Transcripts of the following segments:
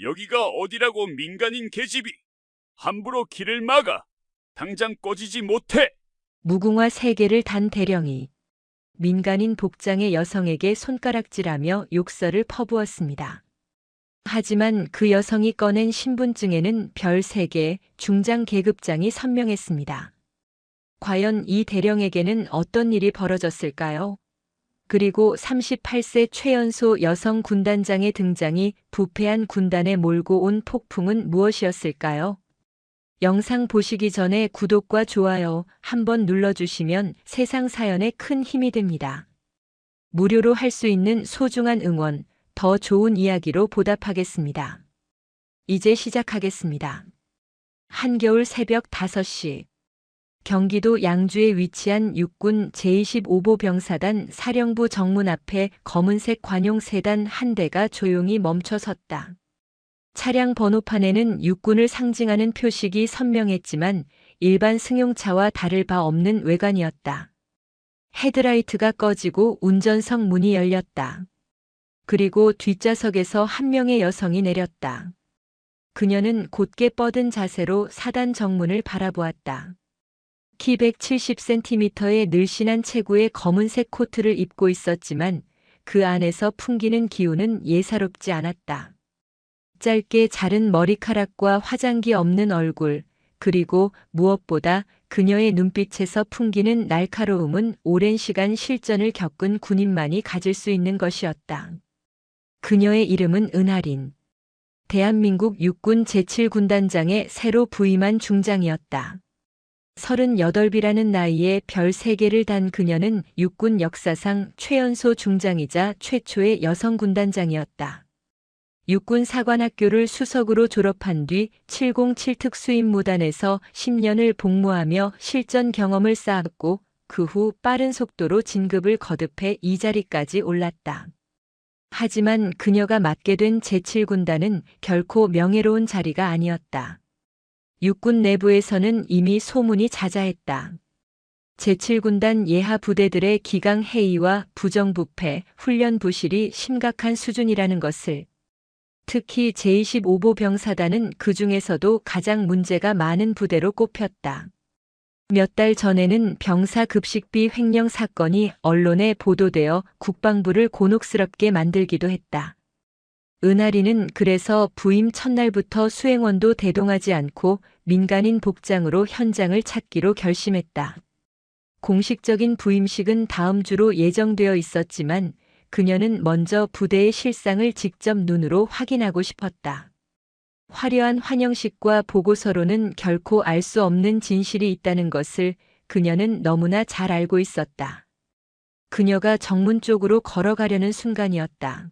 여기가 어디라고 민간인 계집이 함부로 길을 막아. 당장 꺼지지 못해. 무궁화 3개를 단 대령이 민간인 복장의 여성에게 손가락질하며 욕설을 퍼부었습니다. 하지만 그 여성이 꺼낸 신분증에는 별 3개 중장 계급장이 선명했습니다. 과연 이 대령에게는 어떤 일이 벌어졌을까요? 그리고 38세 최연소 여성 군단장의 등장이 부패한 군단에 몰고 온 폭풍은 무엇이었을까요? 영상 보시기 전에 구독과 좋아요 한번 눌러주시면 세상 사연에 큰 힘이 됩니다. 무료로 할 수 있는 소중한 응원, 더 좋은 이야기로 보답하겠습니다. 이제 시작하겠습니다. 한겨울 새벽 5시. 경기도 양주에 위치한 육군 제25보 병사단 사령부 정문 앞에 검은색 관용 세단 한 대가 조용히 멈춰 섰다. 차량 번호판에는 육군을 상징하는 표식이 선명했지만 일반 승용차와 다를 바 없는 외관이었다. 헤드라이트가 꺼지고 운전석 문이 열렸다. 그리고 뒷좌석에서 한 명의 여성이 내렸다. 그녀는 곧게 뻗은 자세로 사단 정문을 바라보았다. 키 170cm의 늘씬한 체구의 검은색 코트를 입고 있었지만 그 안에서 풍기는 기운은 예사롭지 않았다. 짧게 자른 머리카락과 화장기 없는 얼굴, 그리고 무엇보다 그녀의 눈빛에서 풍기는 날카로움은 오랜 시간 실전을 겪은 군인만이 가질 수 있는 것이었다. 그녀의 이름은 은하린. 대한민국 육군 제7군단장에 새로 부임한 중장이었다. 38이라는 나이에 별 3개를 단 그녀는 육군 역사상 최연소 중장이자 최초의 여성 군단장이었다. 육군 사관학교를 수석으로 졸업한 뒤 707 특수임무단에서 10년을 복무하며 실전 경험을 쌓았고 그 후 빠른 속도로 진급을 거듭해 이 자리까지 올랐다. 하지만 그녀가 맡게 된 제7군단은 결코 명예로운 자리가 아니었다. 육군 내부에서는 이미 소문이 자자했다. 제7군단 예하 부대들의 기강 해이와 부정부패, 훈련 부실이 심각한 수준이라는 것을. 특히 제25보 병사단은 그 중에서도 가장 문제가 많은 부대로 꼽혔다. 몇 달 전에는 병사 급식비 횡령 사건이 언론에 보도되어 국방부를 곤혹스럽게 만들기도 했다. 은하리는 그래서 부임 첫날부터 수행원도 대동하지 않고 민간인 복장으로 현장을 찾기로 결심했다. 공식적인 부임식은 다음 주로 예정되어 있었지만 그녀는 먼저 부대의 실상을 직접 눈으로 확인하고 싶었다. 화려한 환영식과 보고서로는 결코 알 수 없는 진실이 있다는 것을 그녀는 너무나 잘 알고 있었다. 그녀가 정문 쪽으로 걸어가려는 순간이었다.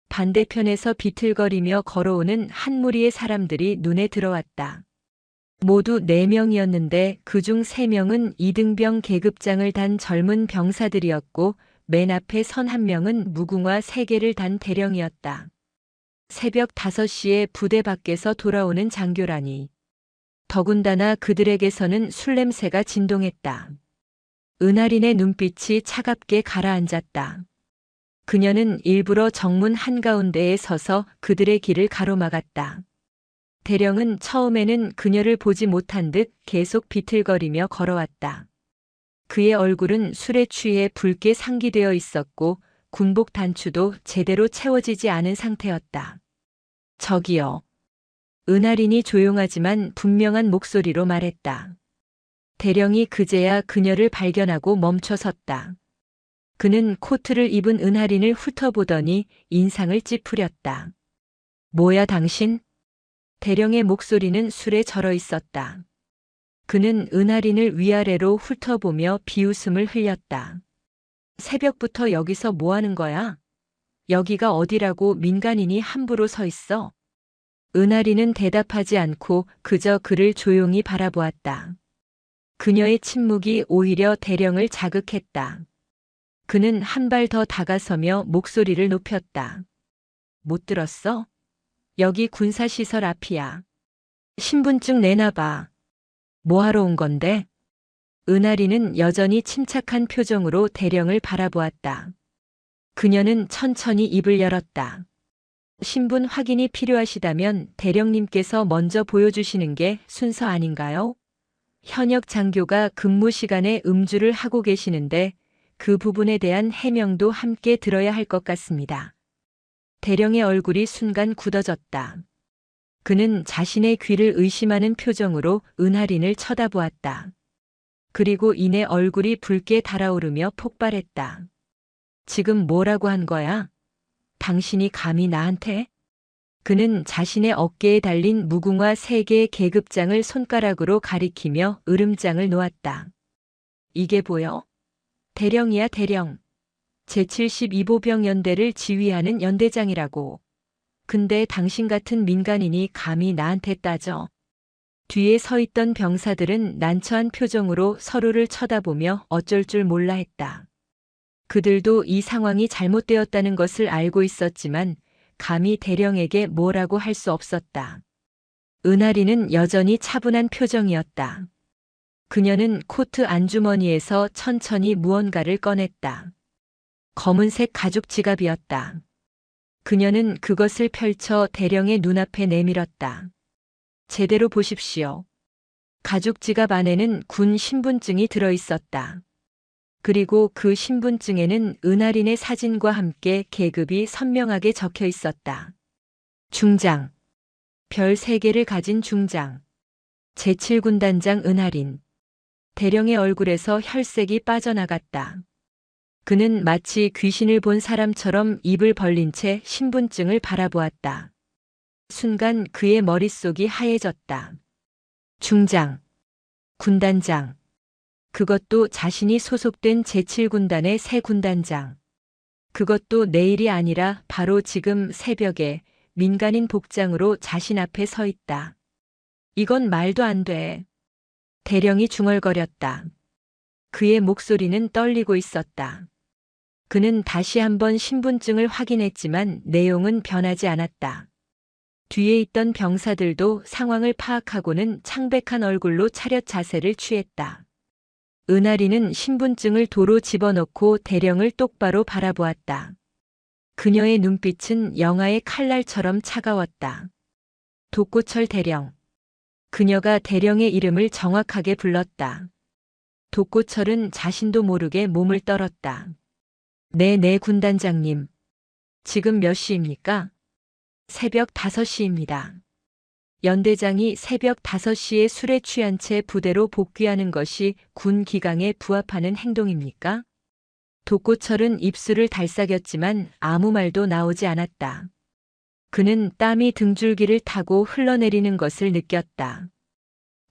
반대편에서 비틀거리며 걸어오는 한 무리의 사람들이 눈에 들어왔다. 모두 4명이었는데 그중 3명은 이등병 계급장을 단 젊은 병사들이었고 맨 앞에 선 한 명은 무궁화 3개를 단 대령이었다. 새벽 5시에 부대 밖에서 돌아오는 장교라니. 더군다나 그들에게서는 술 냄새가 진동했다. 은하린의 눈빛이 차갑게 가라앉았다. 그녀는 일부러 정문 한가운데에 서서 그들의 길을 가로막았다. 대령은 처음에는 그녀를 보지 못한 듯 계속 비틀거리며 걸어왔다. 그의 얼굴은 술에 취해 붉게 상기되어 있었고 군복 단추도 제대로 채워지지 않은 상태였다. 저기요. 은하린이 조용하지만 분명한 목소리로 말했다. 대령이 그제야 그녀를 발견하고 멈춰섰다. 그는 코트를 입은 은하린을 훑어보더니 인상을 찌푸렸다. 뭐야 당신? 대령의 목소리는 술에 절어 있었다. 그는 은하린을 위아래로 훑어보며 비웃음을 흘렸다. 새벽부터 여기서 뭐 하는 거야? 여기가 어디라고 민간인이 함부로 서 있어? 은하린은 대답하지 않고 그저 그를 조용히 바라보았다. 그녀의 침묵이 오히려 대령을 자극했다. 그는 한 발 더 다가서며 목소리를 높였다. 못 들었어? 여기 군사시설 앞이야. 신분증 내놔봐. 뭐하러 온 건데? 은하리는 여전히 침착한 표정으로 대령을 바라보았다. 그녀는 천천히 입을 열었다. 신분 확인이 필요하시다면 대령님께서 먼저 보여주시는 게 순서 아닌가요? 현역 장교가 근무 시간에 음주를 하고 계시는데 그 부분에 대한 해명도 함께 들어야 할 것 같습니다. 대령의 얼굴이 순간 굳어졌다. 그는 자신의 귀를 의심하는 표정으로 은하린을 쳐다보았다. 그리고 이내 얼굴이 붉게 달아오르며 폭발했다. 지금 뭐라고 한 거야? 당신이 감히 나한테? 그는 자신의 어깨에 달린 무궁화 3개의 계급장을 손가락으로 가리키며 으름장을 놓았다. 이게 보여? 대령이야 대령. 제72보병 연대를 지휘하는 연대장이라고. 근데 당신 같은 민간인이 감히 나한테 따져. 뒤에 서 있던 병사들은 난처한 표정으로 서로를 쳐다보며 어쩔 줄 몰라 했다. 그들도 이 상황이 잘못되었다는 것을 알고 있었지만 감히 대령에게 뭐라고 할 수 없었다. 은하리는 여전히 차분한 표정이었다. 그녀는 코트 안주머니에서 천천히 무언가를 꺼냈다. 검은색 가죽 지갑이었다. 그녀는 그것을 펼쳐 대령의 눈앞에 내밀었다. 제대로 보십시오. 가죽 지갑 안에는 군 신분증이 들어 있었다. 그리고 그 신분증에는 은하린의 사진과 함께 계급이 선명하게 적혀 있었다. 중장. 별 3개를 가진 중장. 제7군단장 은하린. 대령의 얼굴에서 혈색이 빠져나갔다. 그는 마치 귀신을 본 사람처럼 입을 벌린 채 신분증을 바라보았다. 순간 그의 머릿속이 하얘졌다. 중장. 군단장. 그것도 자신이 소속된 제7군단의 새 군단장. 그것도 내일이 아니라 바로 지금 새벽에 민간인 복장으로 자신 앞에 서 있다. 이건 말도 안 돼. 대령이 중얼거렸다. 그의 목소리는 떨리고 있었다. 그는 다시 한번 신분증을 확인했지만 내용은 변하지 않았다. 뒤에 있던 병사들도 상황을 파악하고는 창백한 얼굴로 차렷 자세를 취했다. 은하리는 신분증을 도로 집어넣고 대령을 똑바로 바라보았다. 그녀의 눈빛은 영화의 칼날처럼 차가웠다. 독고철 대령. 그녀가 대령의 이름을 정확하게 불렀다. 독고철은 자신도 모르게 몸을 떨었다. 네, 군단장님. 지금 몇 시입니까? 새벽 5시입니다. 연대장이 새벽 5시에 술에 취한 채 부대로 복귀하는 것이 군 기강에 부합하는 행동입니까? 독고철은 입술을 달싹였지만 아무 말도 나오지 않았다. 그는 땀이 등줄기를 타고 흘러내리는 것을 느꼈다.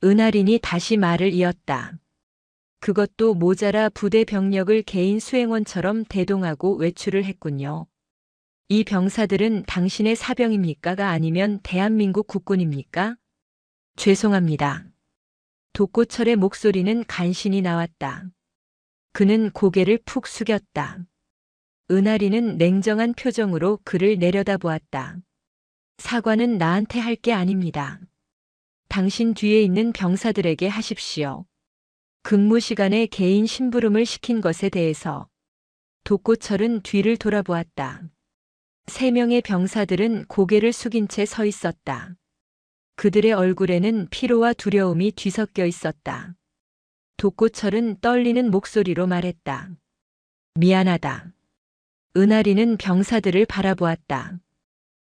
은하린이 다시 말을 이었다. 그것도 모자라 부대 병력을 개인 수행원처럼 대동하고 외출을 했군요. 이 병사들은 당신의 사병입니까가 아니면 대한민국 국군입니까? 죄송합니다. 독고철의 목소리는 간신히 나왔다. 그는 고개를 푹 숙였다. 은하리는 냉정한 표정으로 그를 내려다보았다. 사과는 나한테 할 게 아닙니다. 당신 뒤에 있는 병사들에게 하십시오. 근무 시간에 개인 심부름을 시킨 것에 대해서. 독고철은 뒤를 돌아보았다. 3명의 병사들은 고개를 숙인 채 서 있었다. 그들의 얼굴에는 피로와 두려움이 뒤섞여 있었다. 독고철은 떨리는 목소리로 말했다. 미안하다. 은하리는 병사들을 바라보았다.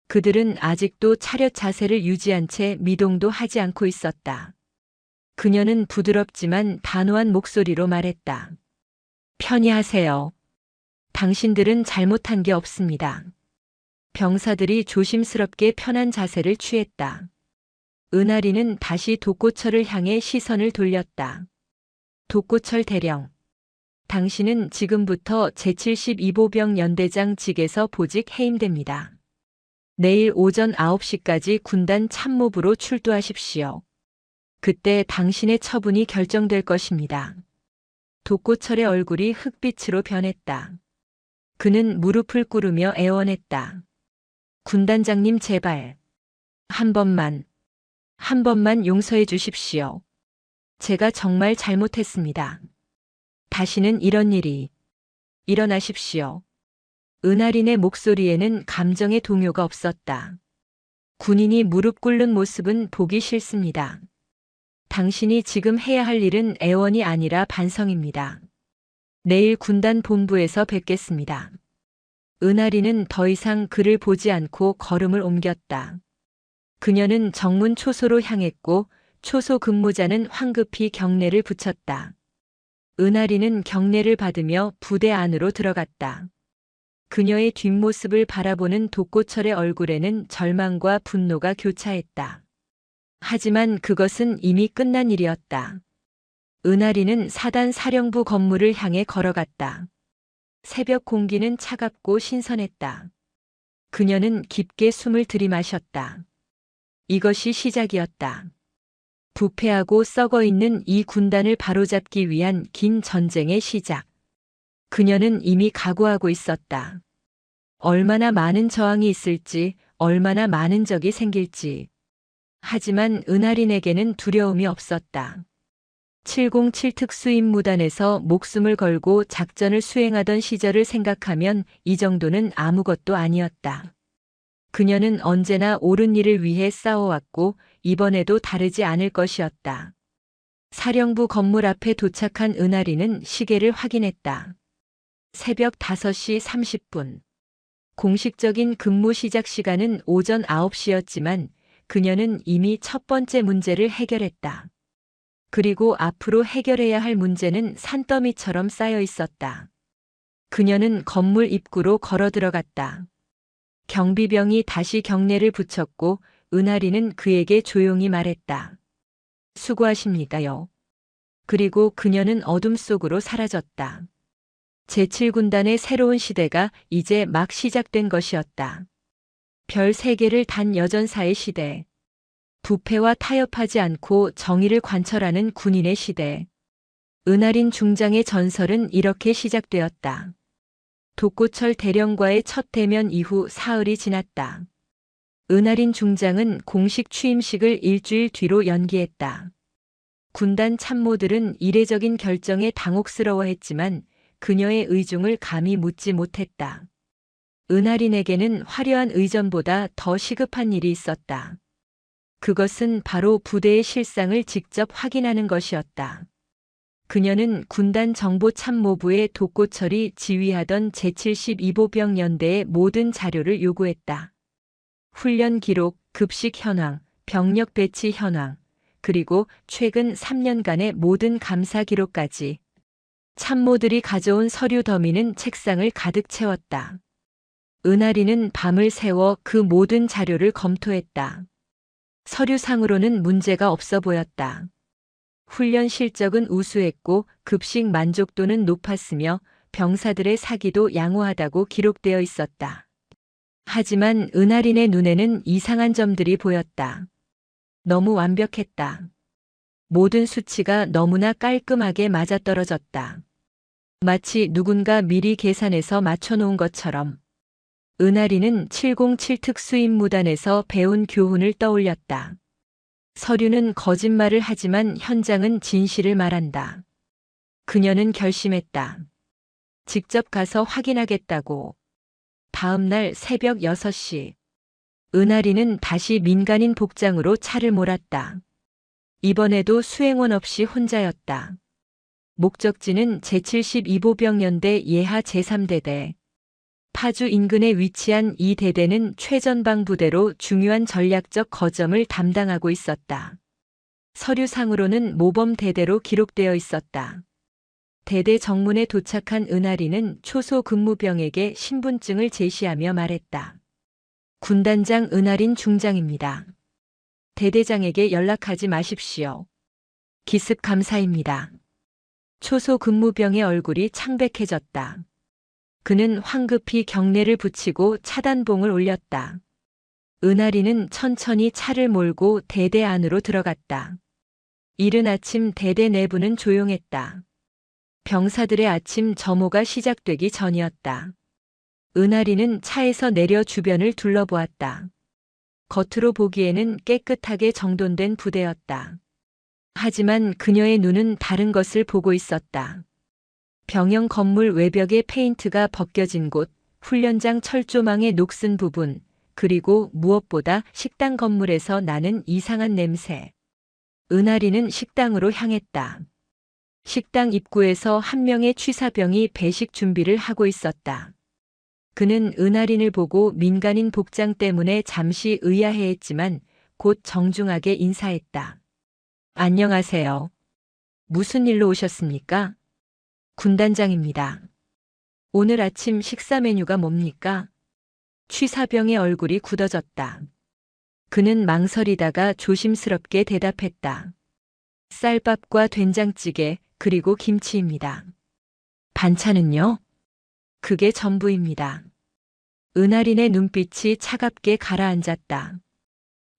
그들은 아직도 차렷 자세를 유지한 채 미동도 하지 않고 있었다. 그녀는 부드럽지만 단호한 목소리로 말했다. 편히 하세요. 당신들은 잘못한 게 없습니다. 병사들이 조심스럽게 편한 자세를 취했다. 은하리는 다시 독고철을 향해 시선을 돌렸다. 독고철 대령. 당신은 지금부터 제72보병 연대장 직에서 보직 해임됩니다. 내일 오전 9시까지 군단 참모부로 출두하십시오. 그때 당신의 처분이 결정될 것입니다. 독고철의 얼굴이 흑빛으로 변했다. 그는 무릎을 꿇으며 애원했다. 군단장님 제발. 한 번만 용서해 주십시오. 제가 정말 잘못했습니다. 다시는 이런 일이 일어나십시오. 은하린의 목소리에는 감정의 동요가 없었다. 군인이 무릎 꿇는 모습은 보기 싫습니다. 당신이 지금 해야 할 일은 애원이 아니라 반성입니다. 내일 군단 본부에서 뵙겠습니다. 은하린은 더 이상 그를 보지 않고 걸음을 옮겼다. 그녀는 정문 초소로 향했고 초소 근무자는 황급히 경례를 붙였다. 은하린은 경례를 받으며 부대 안으로 들어갔다. 그녀의 뒷모습을 바라보는 독고철의 얼굴에는 절망과 분노가 교차했다. 하지만 그것은 이미 끝난 일이었다. 은하린은 사단 사령부 건물을 향해 걸어갔다. 새벽 공기는 차갑고 신선했다. 그녀는 깊게 숨을 들이마셨다. 이것이 시작이었다. 부패하고 썩어 있는 이 군단을 바로잡기 위한 긴 전쟁의 시작. 그녀는 이미 각오하고 있었다. 얼마나 많은 저항이 있을지, 얼마나 많은 적이 생길지. 하지만 은하린에게는 두려움이 없었다. 707 특수임무단에서 목숨을 걸고 작전을 수행하던 시절을 생각하면 이 정도는 아무것도 아니었다. 그녀는 언제나 옳은 일을 위해 싸워왔고 이번에도 다르지 않을 것이었다. 사령부 건물 앞에 도착한 은하린은 시계를 확인했다. 새벽 5시 30분. 공식적인 근무 시작 시간은 오전 9시였지만 그녀는 이미 첫 번째 문제를 해결했다. 그리고 앞으로 해결해야 할 문제는 산더미처럼 쌓여 있었다. 그녀는 건물 입구로 걸어 들어갔다. 경비병이 다시 경례를 붙였고 은하린은 그에게 조용히 말했다. 수고하십니다요. 그리고 그녀는 어둠 속으로 사라졌다. 제7군단의 새로운 시대가 이제 막 시작된 것이었다. 별 3개를 단 여전사의 시대. 부패와 타협하지 않고 정의를 관철하는 군인의 시대. 은하린 중장의 전설은 이렇게 시작되었다. 독고철 대령과의 첫 대면 이후 사흘이 지났다. 은하린 중장은 공식 취임식을 일주일 뒤로 연기했다. 군단 참모들은 이례적인 결정에 당혹스러워했지만 그녀의 의중을 감히 묻지 못했다. 은하린에게는 화려한 의전보다 더 시급한 일이 있었다. 그것은 바로 부대의 실상을 직접 확인하는 것이었다. 그녀는 군단 정보참모부의 독고철이 지휘하던 제72보병 연대의 모든 자료를 요구했다. 훈련 기록, 급식 현황, 병력 배치 현황, 그리고 최근 3년간의 모든 감사 기록까지. 참모들이 가져온 서류 더미는 책상을 가득 채웠다. 은하린은 밤을 새워 그 모든 자료를 검토했다. 서류상으로는 문제가 없어 보였다. 훈련 실적은 우수했고 급식 만족도는 높았으며 병사들의 사기도 양호하다고 기록되어 있었다. 하지만 은하린의 눈에는 이상한 점들이 보였다. 너무 완벽했다. 모든 수치가 너무나 깔끔하게 맞아떨어졌다. 마치 누군가 미리 계산해서 맞춰놓은 것처럼. 은하린은 707 특수임무단에서 배운 교훈을 떠올렸다. 서류는 거짓말을 하지만 현장은 진실을 말한다. 그녀는 결심했다. 직접 가서 확인하겠다고. 다음 날 새벽 6시. 은하린은 다시 민간인 복장으로 차를 몰았다. 이번에도 수행원 없이 혼자였다. 목적지는 제72보병연대 예하 제3대대. 파주 인근에 위치한 이 대대는 최전방 부대로 중요한 전략적 거점을 담당하고 있었다. 서류상으로는 모범 대대로 기록되어 있었다. 대대 정문에 도착한 은하린은 초소 근무병에게 신분증을 제시하며 말했다. 군단장 은하린 중장입니다. 대대장에게 연락하지 마십시오. 기습 감사입니다. 초소 근무병의 얼굴이 창백해졌다. 그는 황급히 경례를 붙이고 차단봉을 올렸다. 은하린은 천천히 차를 몰고 대대 안으로 들어갔다. 이른 아침 대대 내부는 조용했다. 병사들의 아침 점호가 시작되기 전이었다. 은하린은 차에서 내려 주변을 둘러보았다. 겉으로 보기에는 깨끗하게 정돈된 부대였다. 하지만 그녀의 눈은 다른 것을 보고 있었다. 병영 건물 외벽의 페인트가 벗겨진 곳, 훈련장 철조망의 녹슨 부분, 그리고 무엇보다 식당 건물에서 나는 이상한 냄새. 은하리는 식당으로 향했다. 식당 입구에서 한 명의 취사병이 배식 준비를 하고 있었다. 그는 은하린을 보고 민간인 복장 때문에 잠시 의아해했지만 곧 정중하게 인사했다. 안녕하세요. 무슨 일로 오셨습니까? 군단장입니다. 오늘 아침 식사 메뉴가 뭡니까? 취사병의 얼굴이 굳어졌다. 그는 망설이다가 조심스럽게 대답했다. 쌀밥과 된장찌개, 그리고 김치입니다. 반찬은요? 그게 전부입니다. 은하린의 눈빛이 차갑게 가라앉았다.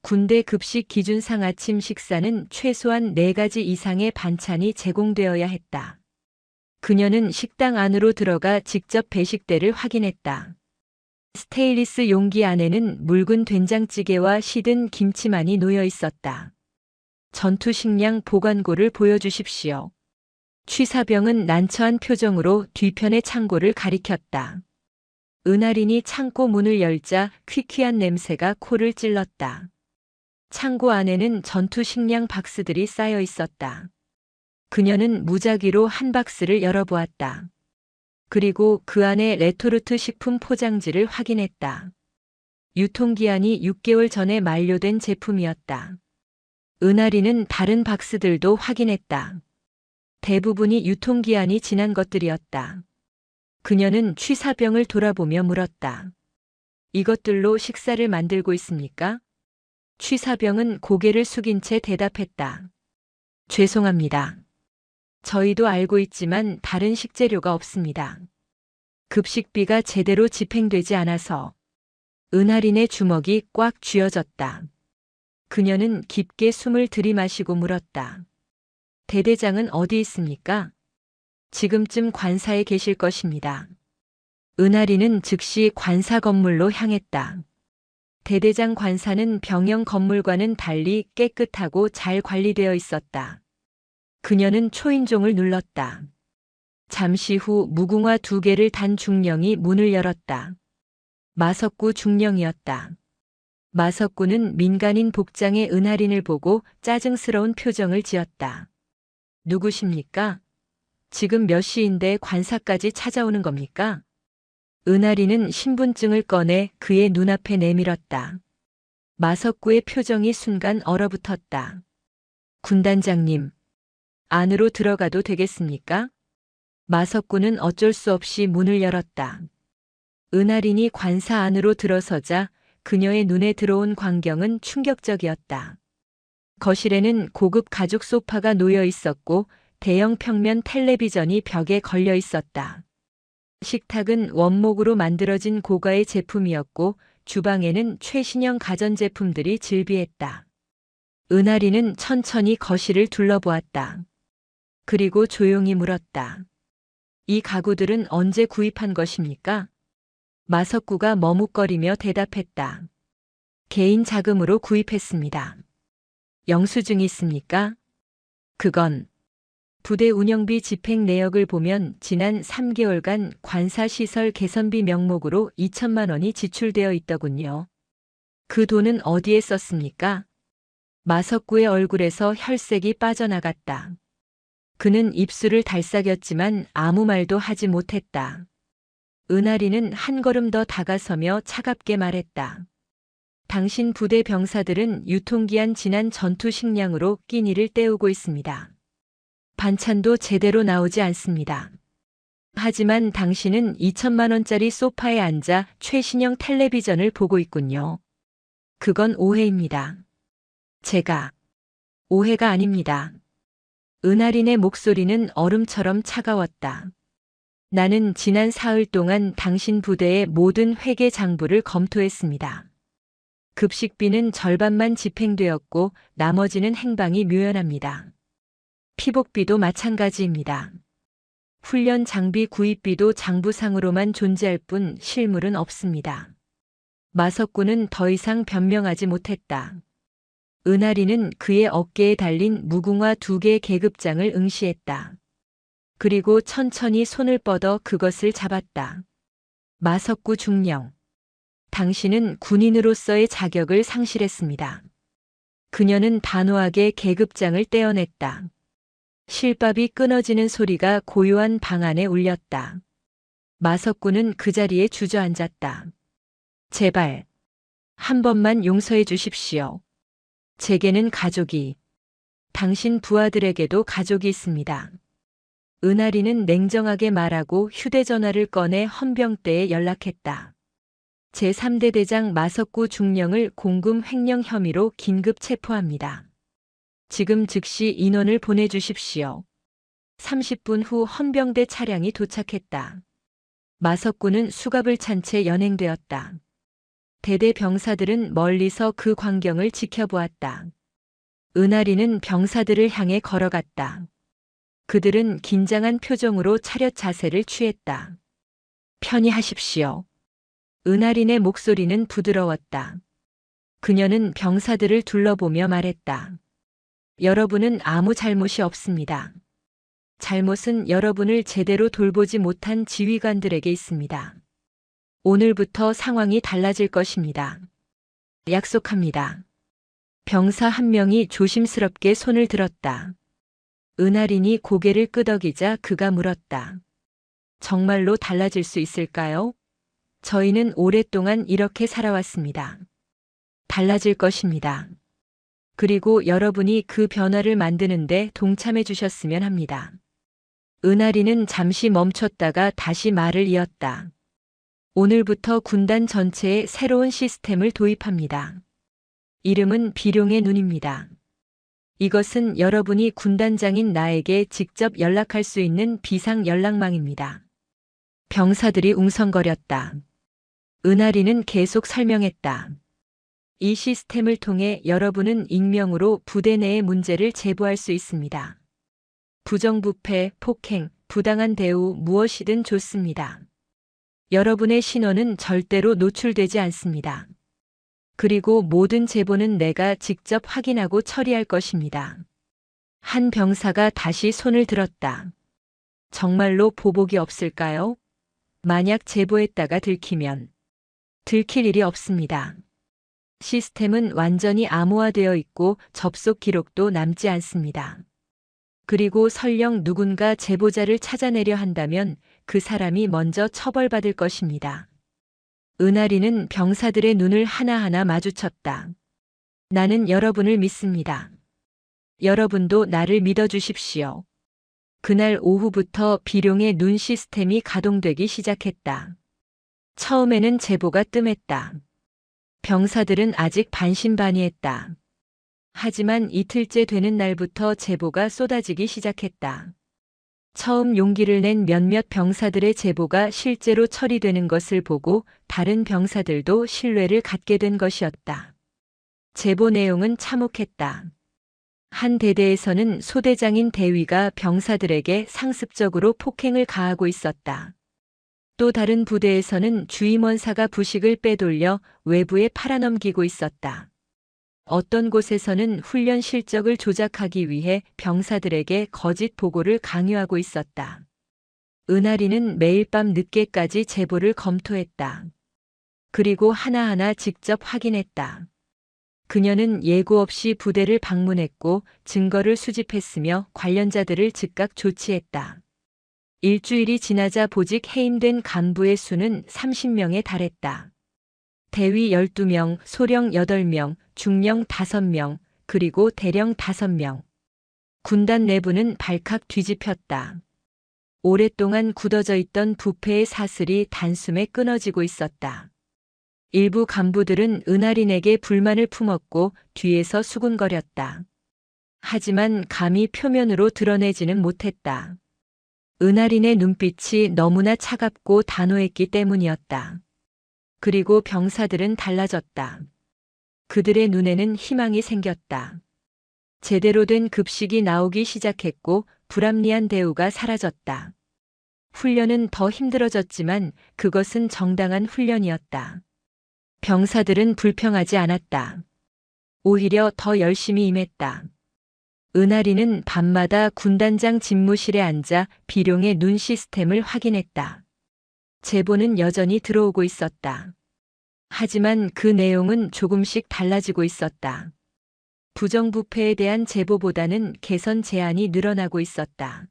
군대 급식 기준상 아침 식사는 최소한 4가지 이상의 반찬이 제공되어야 했다. 그녀는 식당 안으로 들어가 직접 배식대를 확인했다. 스테인리스 용기 안에는 묽은 된장찌개와 시든 김치만이 놓여 있었다. 전투식량 보관고를 보여주십시오. 취사병은 난처한 표정으로 뒤편의 창고를 가리켰다. 은하린이 창고 문을 열자 퀴퀴한 냄새가 코를 찔렀다. 창고 안에는 전투식량 박스들이 쌓여 있었다. 그녀는 무작위로 한 박스를 열어보았다. 그리고 그 안에 레토르트 식품 포장지를 확인했다. 유통기한이 6개월 전에 만료된 제품이었다. 은하리는 다른 박스들도 확인했다. 대부분이 유통기한이 지난 것들이었다. 그녀는 취사병을 돌아보며 물었다. 이것들로 식사를 만들고 있습니까? 취사병은 고개를 숙인 채 대답했다. 죄송합니다. 저희도 알고 있지만 다른 식재료가 없습니다. 급식비가 제대로 집행되지 않아서. 은하린의 주먹이 꽉 쥐어졌다. 그녀는 깊게 숨을 들이마시고 물었다. 대대장은 어디 있습니까? 지금쯤 관사에 계실 것입니다. 은하린은 즉시 관사 건물로 향했다. 대대장 관사는 병영 건물과는 달리 깨끗하고 잘 관리되어 있었다. 그녀는 초인종을 눌렀다. 잠시 후 무궁화 2개를 단 중령이 문을 열었다. 마석구 중령이었다. 마석구는 민간인 복장의 은하린을 보고 짜증스러운 표정을 지었다. 누구십니까? 지금 몇 시인데 관사까지 찾아오는 겁니까? 은하린은 신분증을 꺼내 그의 눈앞에 내밀었다. 마석구의 표정이 순간 얼어붙었다. 군단장님, 안으로 들어가도 되겠습니까? 마석구는 어쩔 수 없이 문을 열었다. 은하린이 관사 안으로 들어서자 그녀의 눈에 들어온 광경은 충격적이었다. 거실에는 고급 가죽 소파가 놓여 있었고 대형 평면 텔레비전이 벽에 걸려 있었다. 식탁은 원목으로 만들어진 고가의 제품이었고 주방에는 최신형 가전제품들이 즐비했다. 은하린은 천천히 거실을 둘러보았다. 그리고 조용히 물었다. 이 가구들은 언제 구입한 것입니까? 마석구가 머뭇거리며 대답했다. 개인 자금으로 구입했습니다. 영수증이 있습니까? 그건 부대 운영비 집행 내역을 보면 지난 3개월간 관사시설 개선비 명목으로 2천만 원이 지출되어 있더군요. 그 돈은 어디에 썼습니까? 마석구의 얼굴에서 혈색이 빠져나갔다. 그는 입술을 달싹였지만 아무 말도 하지 못했다. 은하리는 한 걸음 더 다가서며 차갑게 말했다. 당신 부대 병사들은 유통기한 지난 전투 식량으로 끼니를 때우고 있습니다. 반찬도 제대로 나오지 않습니다. 하지만 당신은 2천만 원짜리 소파에 앉아 최신형 텔레비전을 보고 있군요. 그건 오해입니다. 제가 오해가 아닙니다. 은하린의 목소리는 얼음처럼 차가웠다. 나는 지난 사흘 동안 당신 부대의 모든 회계 장부를 검토했습니다. 급식비는 절반만 집행되었고 나머지는 행방이 묘연합니다. 피복비도 마찬가지입니다. 훈련 장비 구입비도 장부상으로만 존재할 뿐 실물은 없습니다. 마석구는 더 이상 변명하지 못했다. 은하리는 그의 어깨에 달린 무궁화 2개의 계급장을 응시했다. 그리고 천천히 손을 뻗어 그것을 잡았다. 마석구 중령. 당신은 군인으로서의 자격을 상실했습니다. 그녀는 단호하게 계급장을 떼어냈다. 실밥이 끊어지는 소리가 고요한 방 안에 울렸다. 마석구는 그 자리에 주저앉았다. 제발, 한 번만 용서해 주십시오. 제게는 가족이, 당신 부하들에게도 가족이 있습니다. 은하리는 냉정하게 말하고 휴대전화를 꺼내 헌병대에 연락했다. 제3대 대장 마석구 중령을 공금 횡령 혐의로 긴급 체포합니다. 지금 즉시 인원을 보내주십시오. 30분 후 헌병대 차량이 도착했다. 마석구는 수갑을 찬 채 연행되었다. 대대 병사들은 멀리서 그 광경을 지켜보았다. 은하리는 병사들을 향해 걸어갔다. 그들은 긴장한 표정으로 차렷 자세를 취했다. 편히 하십시오. 은하린의 목소리는 부드러웠다. 그녀는 병사들을 둘러보며 말했다. 여러분은 아무 잘못이 없습니다. 잘못은 여러분을 제대로 돌보지 못한 지휘관들에게 있습니다. 오늘부터 상황이 달라질 것입니다. 약속합니다. 병사 한 명이 조심스럽게 손을 들었다. 은하린이 고개를 끄덕이자 그가 물었다. 정말로 달라질 수 있을까요? 저희는 오랫동안 이렇게 살아왔습니다. 달라질 것입니다. 그리고 여러분이 그 변화를 만드는데 동참해 주셨으면 합니다. 은하리는 잠시 멈췄다가 다시 말을 이었다. 오늘부터 군단 전체에 새로운 시스템을 도입합니다. 이름은 비룡의 눈입니다. 이것은 여러분이 군단장인 나에게 직접 연락할 수 있는 비상 연락망입니다. 병사들이 웅성거렸다. 은하리는 계속 설명했다. 이 시스템을 통해 여러분은 익명으로 부대 내의 문제를 제보할 수 있습니다. 부정부패, 폭행, 부당한 대우 무엇이든 좋습니다. 여러분의 신원은 절대로 노출되지 않습니다. 그리고 모든 제보는 내가 직접 확인하고 처리할 것입니다. 한 병사가 다시 손을 들었다. 정말로 보복이 없을까요? 만약 제보했다가 들키면 들킬 일이 없습니다. 시스템은 완전히 암호화되어 있고 접속 기록도 남지 않습니다. 그리고 설령 누군가 제보자를 찾아내려 한다면 그 사람이 먼저 처벌받을 것입니다. 은하리는 병사들의 눈을 하나하나 마주쳤다. 나는 여러분을 믿습니다. 여러분도 나를 믿어주십시오. 그날 오후부터 비룡의 눈 시스템이 가동되기 시작했다. 처음에는 제보가 뜸했다. 병사들은 아직 반신반의했다. 하지만 이틀째 되는 날부터 제보가 쏟아지기 시작했다. 처음 용기를 낸 몇몇 병사들의 제보가 실제로 처리되는 것을 보고 다른 병사들도 신뢰를 갖게 된 것이었다. 제보 내용은 참혹했다. 한 대대에서는 소대장인 대위가 병사들에게 상습적으로 폭행을 가하고 있었다. 또 다른 부대에서는 주임원사가 부식을 빼돌려 외부에 팔아넘기고 있었다. 어떤 곳에서는 훈련 실적을 조작하기 위해 병사들에게 거짓 보고를 강요하고 있었다. 은하리는 매일 밤 늦게까지 제보를 검토했다. 그리고 하나하나 직접 확인했다. 그녀는 예고 없이 부대를 방문했고 증거를 수집했으며 관련자들을 즉각 조치했다. 일주일이 지나자 보직 해임된 간부의 수는 30명에 달했다. 대위 12명, 소령 8명, 중령 5명, 그리고 대령 5명. 군단 내부는 발칵 뒤집혔다. 오랫동안 굳어져 있던 부패의 사슬이 단숨에 끊어지고 있었다. 일부 간부들은 은하린에게 불만을 품었고 뒤에서 수군거렸다. 하지만 감히 표면으로 드러내지는 못했다. 은하린의 눈빛이 너무나 차갑고 단호했기 때문이었다. 그리고 병사들은 달라졌다. 그들의 눈에는 희망이 생겼다. 제대로 된 급식이 나오기 시작했고 불합리한 대우가 사라졌다. 훈련은 더 힘들어졌지만 그것은 정당한 훈련이었다. 병사들은 불평하지 않았다. 오히려 더 열심히 임했다. 은하리는 밤마다 군단장 집무실에 앉아 비룡의 눈 시스템을 확인했다. 제보는 여전히 들어오고 있었다. 하지만 그 내용은 조금씩 달라지고 있었다. 부정부패에 대한 제보보다는 개선 제안이 늘어나고 있었다.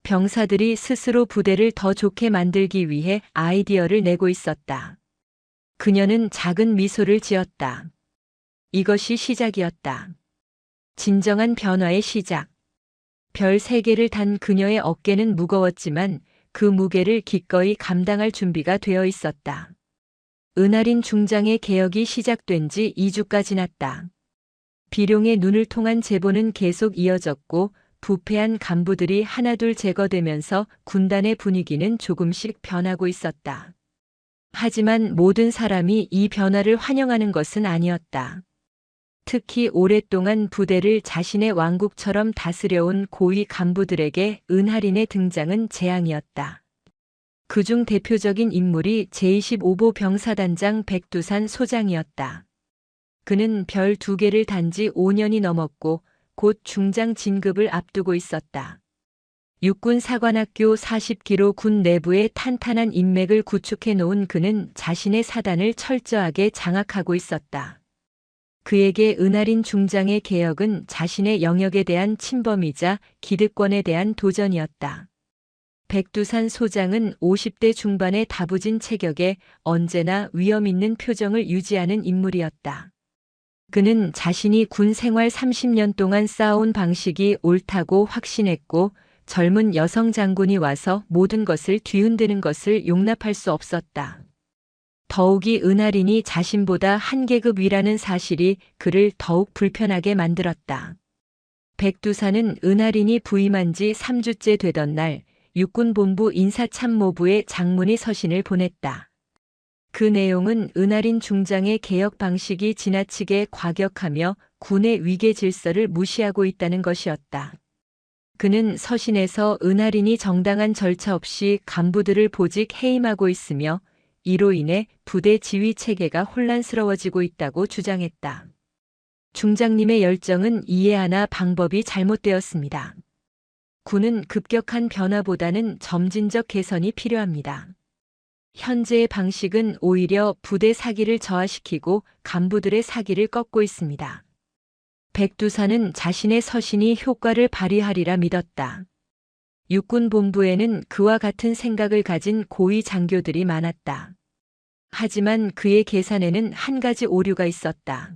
병사들이 스스로 부대를 더 좋게 만들기 위해 아이디어를 내고 있었다. 그녀는 작은 미소를 지었다. 이것이 시작이었다. 진정한 변화의 시작. 별 3개를 단 그녀의 어깨는 무거웠지만 그 무게를 기꺼이 감당할 준비가 되어 있었다. 은하린 중장의 개혁이 시작된 지 2주가 지났다. 비룡의 눈을 통한 제보는 계속 이어졌고 부패한 간부들이 하나둘 제거되면서 군단의 분위기는 조금씩 변하고 있었다. 하지만 모든 사람이 이 변화를 환영하는 것은 아니었다. 특히 오랫동안 부대를 자신의 왕국처럼 다스려온 고위 간부들에게 은하린의 등장은 재앙이었다. 그중 대표적인 인물이 제25보 병사단장 백두산 소장이었다. 그는 별 2개를 단지 5년이 넘었고 곧 중장 진급을 앞두고 있었다. 육군 사관학교 40기로 군 내부에 탄탄한 인맥을 구축해 놓은 그는 자신의 사단을 철저하게 장악하고 있었다. 그에게 은하린 중장의 개혁은 자신의 영역에 대한 침범이자 기득권에 대한 도전이었다. 백두산 소장은 50대 중반의 다부진 체격에 언제나 위험 있는 표정을 유지하는 인물이었다. 그는 자신이 군 생활 30년 동안 쌓아온 방식이 옳다고 확신했고 젊은 여성 장군이 와서 모든 것을 뒤흔드는 것을 용납할 수 없었다. 더욱이 은하린이 자신보다 한 계급 위라는 사실이 그를 더욱 불편하게 만들었다. 백두산은 은하린이 부임한 지 3주째 되던 날 육군본부 인사참모부에 장문의 서신을 보냈다. 그 내용은 은하린 중장의 개혁 방식이 지나치게 과격하며 군의 위계 질서를 무시하고 있다는 것이었다. 그는 서신에서 은하린이 정당한 절차 없이 간부들을 보직 해임하고 있으며 이로 인해 부대 지휘 체계가 혼란스러워지고 있다고 주장했다. 중장님의 열정은 이해하나 방법이 잘못되었습니다. 군은 급격한 변화보다는 점진적 개선이 필요합니다. 현재의 방식은 오히려 부대 사기를 저하시키고 간부들의 사기를 꺾고 있습니다. 백두산은 자신의 서신이 효과를 발휘하리라 믿었다. 육군 본부에는 그와 같은 생각을 가진 고위 장교들이 많았다. 하지만 그의 계산에는 한 가지 오류가 있었다.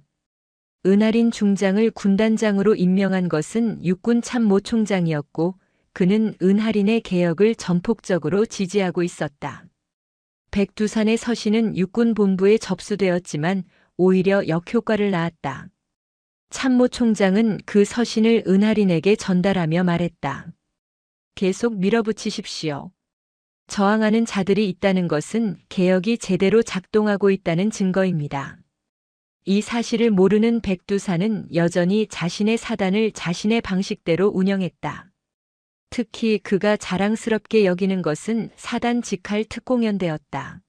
은하린 중장을 군단장으로 임명한 것은 육군 참모총장이었고 그는 은하린의 개혁을 전폭적으로 지지하고 있었다. 백두산의 서신은 육군 본부에 접수되었지만 오히려 역효과를 낳았다. 참모총장은 그 서신을 은하린에게 전달하며 말했다. 계속 밀어붙이십시오. 저항하는 자들이 있다는 것은 개혁이 제대로 작동하고 있다는 증거입니다. 이 사실을 모르는 백두산은 여전히 자신의 사단을 자신의 방식대로 운영했다. 특히 그가 자랑스럽게 여기는 것은 사단 직할 특공연대였다.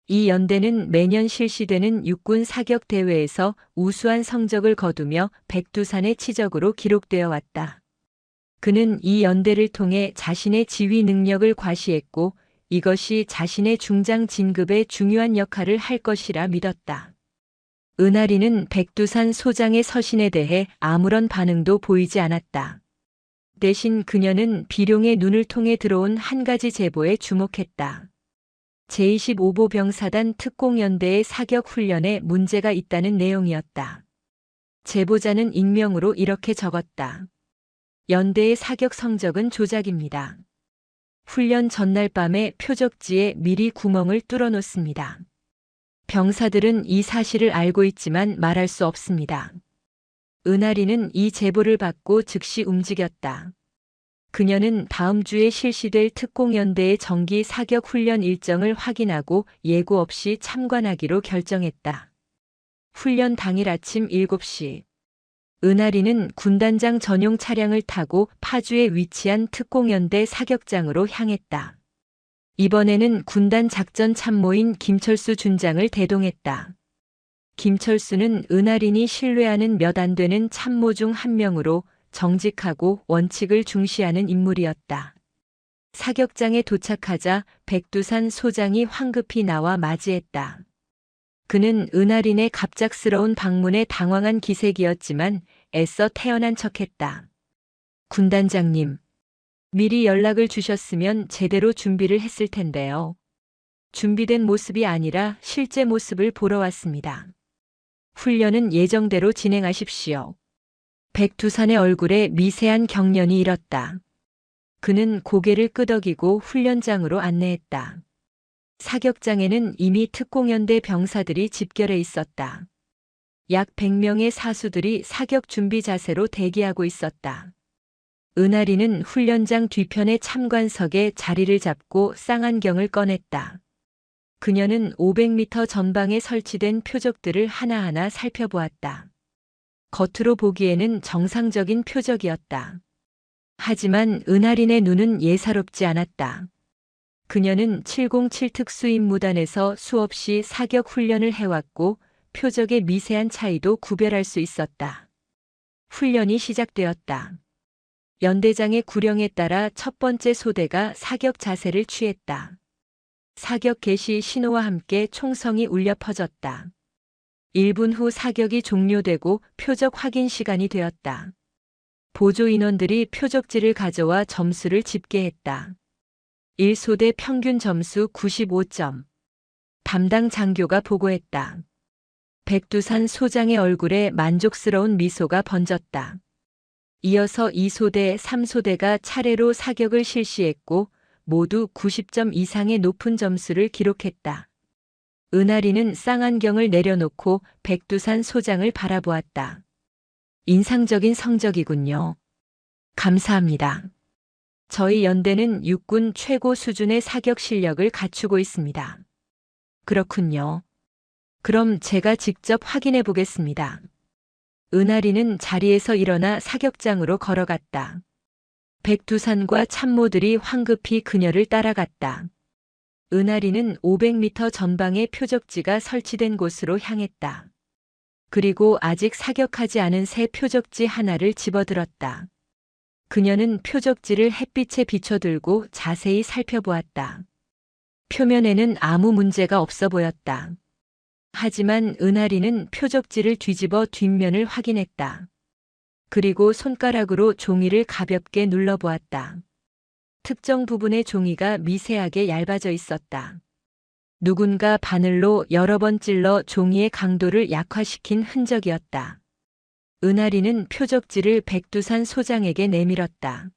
이 연대는 매년 실시되는 육군 사격 대회에서 우수한 성적을 거두며 백두산의 치적으로 기록되어 왔다. 그는 이 연대를 통해 자신의 지휘 능력을 과시했고 이것이 자신의 중장 진급에 중요한 역할을 할 것이라 믿었다. 은하린은 백두산 소장의 서신에 대해 아무런 반응도 보이지 않았다. 대신 그녀는 비룡의 눈을 통해 들어온 한 가지 제보에 주목했다. 제25보 병사단 특공연대의 사격 훈련에 문제가 있다는 내용이었다. 제보자는 익명으로 이렇게 적었다. 연대의 사격 성적은 조작입니다. 훈련 전날 밤에 표적지에 미리 구멍을 뚫어 놓습니다. 병사들은 이 사실을 알고 있지만 말할 수 없습니다. 은하린은 이 제보를 받고 즉시 움직였다. 그녀는 다음 주에 실시될 특공연대의 정기 사격 훈련 일정을 확인하고 예고 없이 참관하기로 결정했다. 훈련 당일 아침 7시. 은하린은 군단장 전용 차량을 타고 파주에 위치한 특공연대 사격장으로 향했다. 이번에는 군단 작전 참모인 김철수 준장을 대동했다. 김철수는 은하린이 신뢰하는 몇 안 되는 참모 중 한 명으로 정직하고 원칙을 중시하는 인물이었다. 사격장에 도착하자 백두산 소장이 황급히 나와 맞이했다. 그는 은하린의 갑작스러운 방문에 당황한 기색이었지만 애써 태연한 척했다. 군단장님, 미리 연락을 주셨으면 제대로 준비를 했을 텐데요. 준비된 모습이 아니라 실제 모습을 보러 왔습니다. 훈련은 예정대로 진행하십시오. 백두산의 얼굴에 미세한 경련이 일었다. 그는 고개를 끄덕이고 훈련장으로 안내했다. 사격장에는 이미 특공연대 병사들이 집결해 있었다. 약 100명의 사수들이 사격 준비 자세로 대기하고 있었다. 은하리는 훈련장 뒤편의 참관석에 자리를 잡고 쌍안경을 꺼냈다. 그녀는 500m 전방에 설치된 표적들을 하나하나 살펴보았다. 겉으로 보기에는 정상적인 표적이었다. 하지만 은하린의 눈은 예사롭지 않았다. 그녀는 707 특수임무단에서 수없이 사격 훈련을 해왔고 표적의 미세한 차이도 구별할 수 있었다. 훈련이 시작되었다. 연대장의 구령에 따라 첫 번째 소대가 사격 자세를 취했다. 사격 개시 신호와 함께 총성이 울려 퍼졌다. 1분 후 사격이 종료되고 표적 확인 시간이 되었다. 보조 인원들이 표적지를 가져와 점수를 집계했다. 1소대 평균 점수 95점. 담당 장교가 보고했다. 백두산 소장의 얼굴에 만족스러운 미소가 번졌다. 이어서 2소대, 3소대가 차례로 사격을 실시했고 모두 90점 이상의 높은 점수를 기록했다. 은하리는 쌍안경을 내려놓고 백두산 소장을 바라보았다. 인상적인 성적이군요. 감사합니다. 저희 연대는 육군 최고 수준의 사격 실력을 갖추고 있습니다. 그렇군요. 그럼 제가 직접 확인해 보겠습니다. 은하리는 자리에서 일어나 사격장으로 걸어갔다. 백두산과 참모들이 황급히 그녀를 따라갔다. 은하리는 500m 전방의 표적지가 설치된 곳으로 향했다. 그리고 아직 사격하지 않은 새 표적지 하나를 집어들었다. 그녀는 표적지를 햇빛에 비춰들고 자세히 살펴보았다. 표면에는 아무 문제가 없어 보였다. 하지만 은하리는 표적지를 뒤집어 뒷면을 확인했다. 그리고 손가락으로 종이를 가볍게 눌러보았다. 특정 부분의 종이가 미세하게 얇아져 있었다. 누군가 바늘로 여러 번 찔러 종이의 강도를 약화시킨 흔적이었다. 은하리는 표적지를 백두산 소장에게 내밀었다.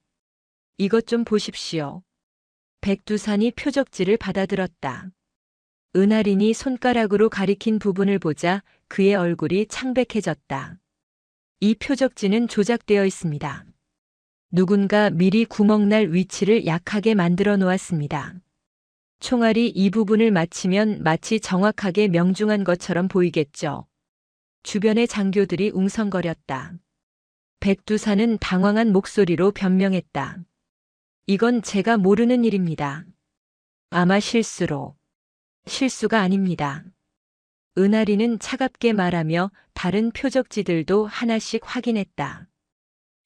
이것 좀 보십시오. 백두산이 표적지를 받아들었다. 은하린이 손가락으로 가리킨 부분을 보자 그의 얼굴이 창백해졌다. 이 표적지는 조작되어 있습니다. 누군가 미리 구멍날 위치를 약하게 만들어 놓았습니다. 총알이 이 부분을 맞히면 마치 정확하게 명중한 것처럼 보이겠죠. 주변의 장교들이 웅성거렸다. 백두산은 당황한 목소리로 변명했다. 이건 제가 모르는 일입니다. 아마 실수가 아닙니다. 은하리는 차갑게 말하며 다른 표적지들도 하나씩 확인했다.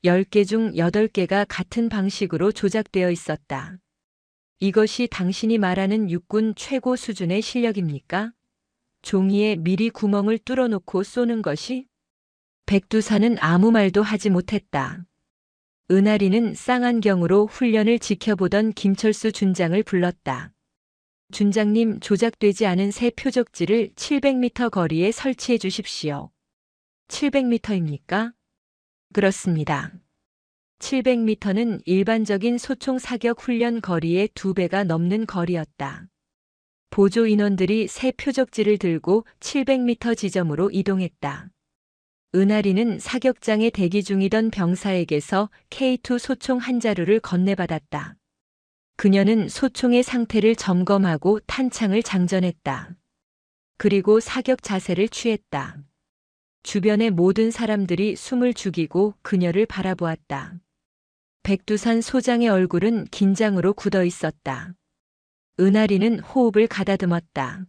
10개 중 8개가 같은 방식으로 조작되어 있었다. 이것이 당신이 말하는 육군 최고 수준의 실력입니까? 종이에 미리 구멍을 뚫어놓고 쏘는 것이? 백두산은 아무 말도 하지 못했다. 은하리는 쌍안경으로 훈련을 지켜보던 김철수 준장을 불렀다. 준장님, 조작되지 않은 새 표적지를 700m 거리에 설치해 주십시오. 700m입니까? 그렇습니다. 700m는 일반적인 소총 사격 훈련 거리의 2배가 넘는 거리였다. 보조 인원들이 새 표적지를 들고 700m 지점으로 이동했다. 은하리는 사격장에 대기 중이던 병사에게서 K2 소총 한 자루를 건네받았다. 그녀는 소총의 상태를 점검하고 탄창을 장전했다. 그리고 사격 자세를 취했다. 주변의 모든 사람들이 숨을 죽이고 그녀를 바라보았다. 백두산 소장의 얼굴은 긴장으로 굳어 있었다. 은하리는 호흡을 가다듬었다.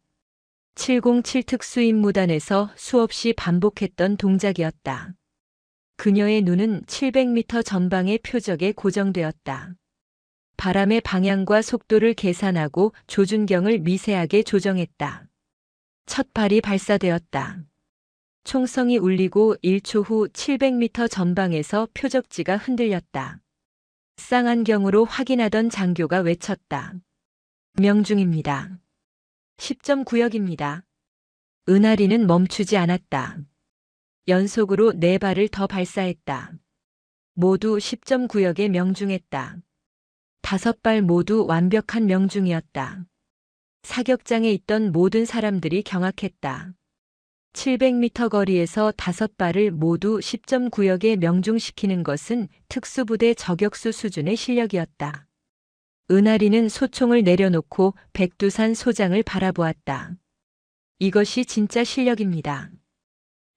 707 특수임무단에서 수없이 반복했던 동작이었다. 그녀의 눈은 700m 전방의 표적에 고정되었다. 바람의 방향과 속도를 계산하고 조준경을 미세하게 조정했다. 첫 발이 발사되었다. 총성이 울리고 1초 후 700m 전방에서 표적지가 흔들렸다. 쌍안경으로 확인하던 장교가 외쳤다. 명중입니다. 10점 구역입니다. 은하리는 멈추지 않았다. 연속으로 4발을 더 발사했다. 모두 10점 구역에 명중했다. 5발 모두 완벽한 명중이었다. 사격장에 있던 모든 사람들이 경악했다. 700m 거리에서 5발을 모두 10점 구역에 명중시키는 것은 특수부대 저격수 수준의 실력이었다. 은하리는 소총을 내려놓고 백두산 소장을 바라보았다. 이것이 진짜 실력입니다.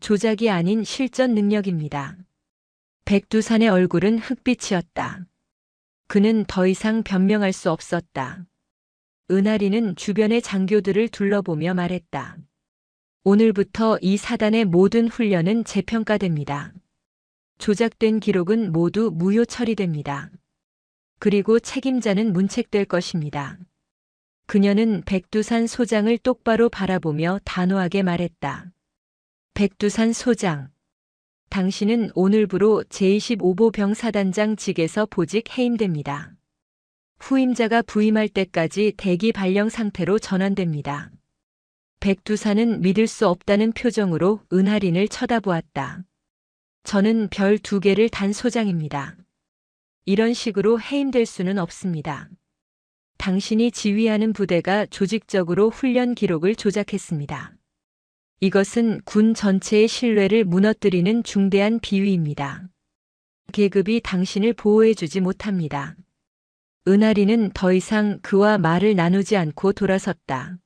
조작이 아닌 실전 능력입니다. 백두산의 얼굴은 흑빛이었다. 그는 더 이상 변명할 수 없었다. 은하리는 주변의 장교들을 둘러보며 말했다. 오늘부터 이 사단의 모든 훈련은 재평가됩니다. 조작된 기록은 모두 무효 처리됩니다. 그리고 책임자는 문책될 것입니다. 그녀는 백두산 소장을 똑바로 바라보며 단호하게 말했다. 백두산 소장, 당신은 오늘부로 제25보 병사단장 직에서 보직 해임됩니다. 후임자가 부임할 때까지 대기 발령 상태로 전환됩니다. 백두산은 믿을 수 없다는 표정으로 은하린을 쳐다보았다. 저는 별 2개를 단 소장입니다. 이런 식으로 해임될 수는 없습니다. 당신이 지휘하는 부대가 조직적으로 훈련 기록을 조작했습니다. 이것은 군 전체의 신뢰를 무너뜨리는 중대한 비위입니다. 계급이 당신을 보호해주지 못합니다. 은하리는 더 이상 그와 말을 나누지 않고 돌아섰다.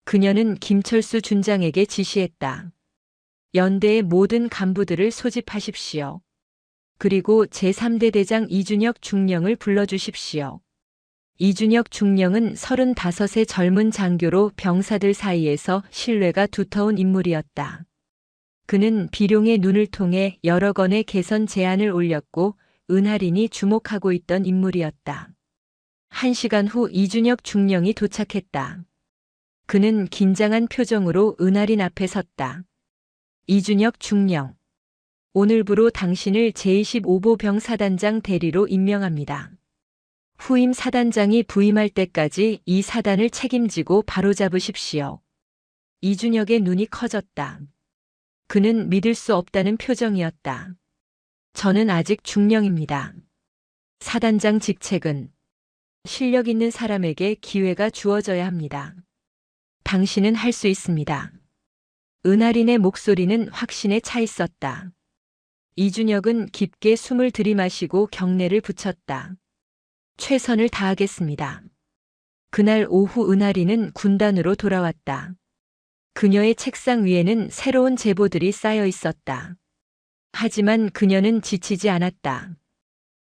그녀는 김철수 준장에게 지시했다. 연대의 모든 간부들을 소집하십시오. 그리고 제3대 대장 이준혁 중령을 불러주십시오. 이준혁 중령은 35의 젊은 장교로 병사들 사이에서 신뢰가 두터운 인물이었다. 그는 비룡의 눈을 통해 여러 건의 개선 제안을 올렸고 은하린이 주목하고 있던 인물이었다. 1시간 후 이준혁 중령이 도착했다. 그는 긴장한 표정으로 은하린 앞에 섰다. 이준혁 중령, 오늘부로 당신을 제25보 병사단장 대리로 임명합니다. 후임 사단장이 부임할 때까지 이 사단을 책임지고 바로잡으십시오. 이준혁의 눈이 커졌다. 그는 믿을 수 없다는 표정이었다. 저는 아직 중령입니다. 사단장 직책은 실력 있는 사람에게 기회가 주어져야 합니다. 당신은 할 수 있습니다. 은하린의 목소리는 확신에 차 있었다. 이준혁은 깊게 숨을 들이마시고 경례를 붙였다. 최선을 다하겠습니다. 그날 오후 은하린은 군단으로 돌아왔다. 그녀의 책상 위에는 새로운 제보들이 쌓여 있었다. 하지만 그녀는 지치지 않았다.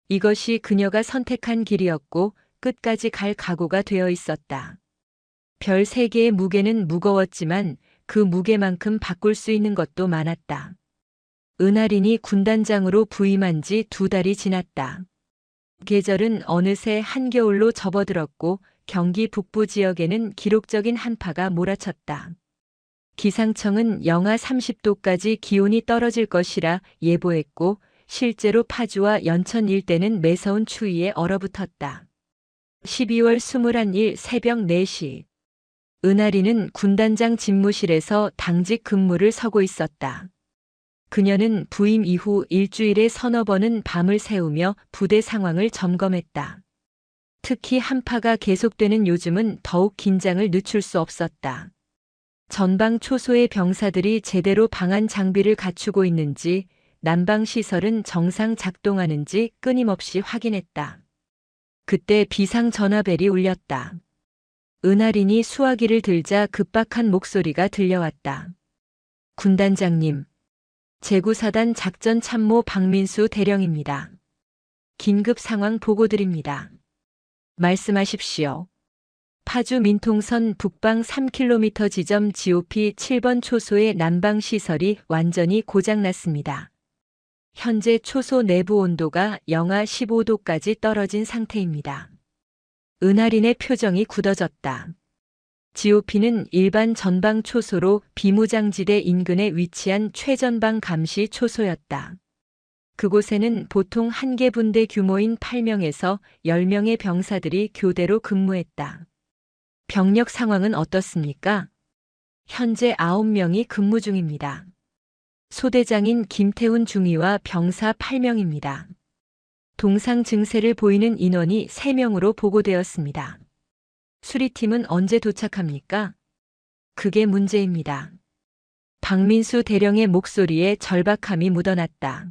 이것이 그녀가 선택한 길이었고 끝까지 갈 각오가 되어 있었다. 별 3개의 무게는 무거웠지만 그 무게만큼 바꿀 수 있는 것도 많았다. 은하린이 군단장으로 부임한 지 2달이 지났다. 계절은 어느새 한겨울로 접어들었고 경기 북부 지역에는 기록적인 한파가 몰아쳤다. 기상청은 영하 30도까지 기온이 떨어질 것이라 예보했고 실제로 파주와 연천 일대는 매서운 추위에 얼어붙었다. 12월 21일 새벽 4시. 은하린은 군단장 집무실에서 당직 근무를 서고 있었다. 그녀는 부임 이후 일주일에 서너 번은 밤을 새우며 부대 상황을 점검했다. 특히 한파가 계속되는 요즘은 더욱 긴장을 늦출 수 없었다. 전방 초소의 병사들이 제대로 방한 장비를 갖추고 있는지, 난방 시설은 정상 작동하는지 끊임없이 확인했다. 그때 비상 전화벨이 울렸다. 은하린이 수화기를 들자 급박한 목소리가 들려왔다. 군단장님, 제구사단 작전참모 박민수 대령입니다. 긴급 상황 보고드립니다. 말씀하십시오. 파주 민통선 북방 3km 지점 GOP 7번 초소의 난방 시설이 완전히 고장났습니다. 현재 초소 내부 온도가 영하 15도까지 떨어진 상태입니다. 은하린의 표정이 굳어졌다. GOP는 일반 전방 초소로 비무장지대 인근에 위치한 최전방 감시 초소였다. 그곳에는 보통 한 개 분대 규모인 8명에서 10명의 병사들이 교대로 근무했다. 병력 상황은 어떻습니까? 현재 9명이 근무 중입니다. 소대장인 김태훈 중위와 병사 8명입니다. 동상 증세를 보이는 인원이 3명으로 보고되었습니다. 수리팀은 언제 도착합니까? 그게 문제입니다. 박민수 대령의 목소리에 절박함이 묻어났다.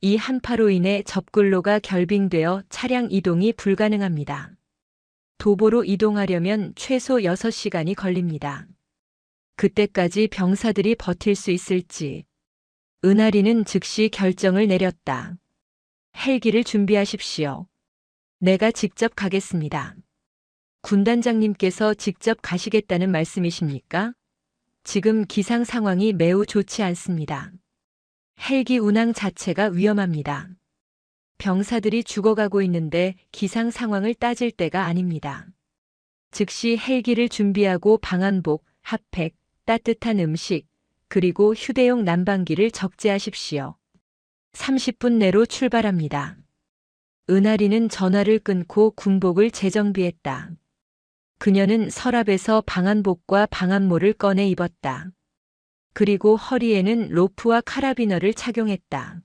이 한파로 인해 접근로가 결빙되어 차량 이동이 불가능합니다. 도보로 이동하려면 최소 6시간이 걸립니다. 그때까지 병사들이 버틸 수 있을지. 은하리는 즉시 결정을 내렸다. 헬기를 준비하십시오. 내가 직접 가겠습니다. 군단장님께서 직접 가시겠다는 말씀이십니까? 지금 기상 상황이 매우 좋지 않습니다. 헬기 운항 자체가 위험합니다. 병사들이 죽어가고 있는데 기상 상황을 따질 때가 아닙니다. 즉시 헬기를 준비하고 방한복, 핫팩, 따뜻한 음식, 그리고 휴대용 난방기를 적재하십시오. 30분 내로 출발합니다. 은하리는 전화를 끊고 군복을 재정비했다. 그녀는 서랍에서 방한복과 방한모를 꺼내 입었다. 그리고 허리에는 로프와 카라비너를 착용했다.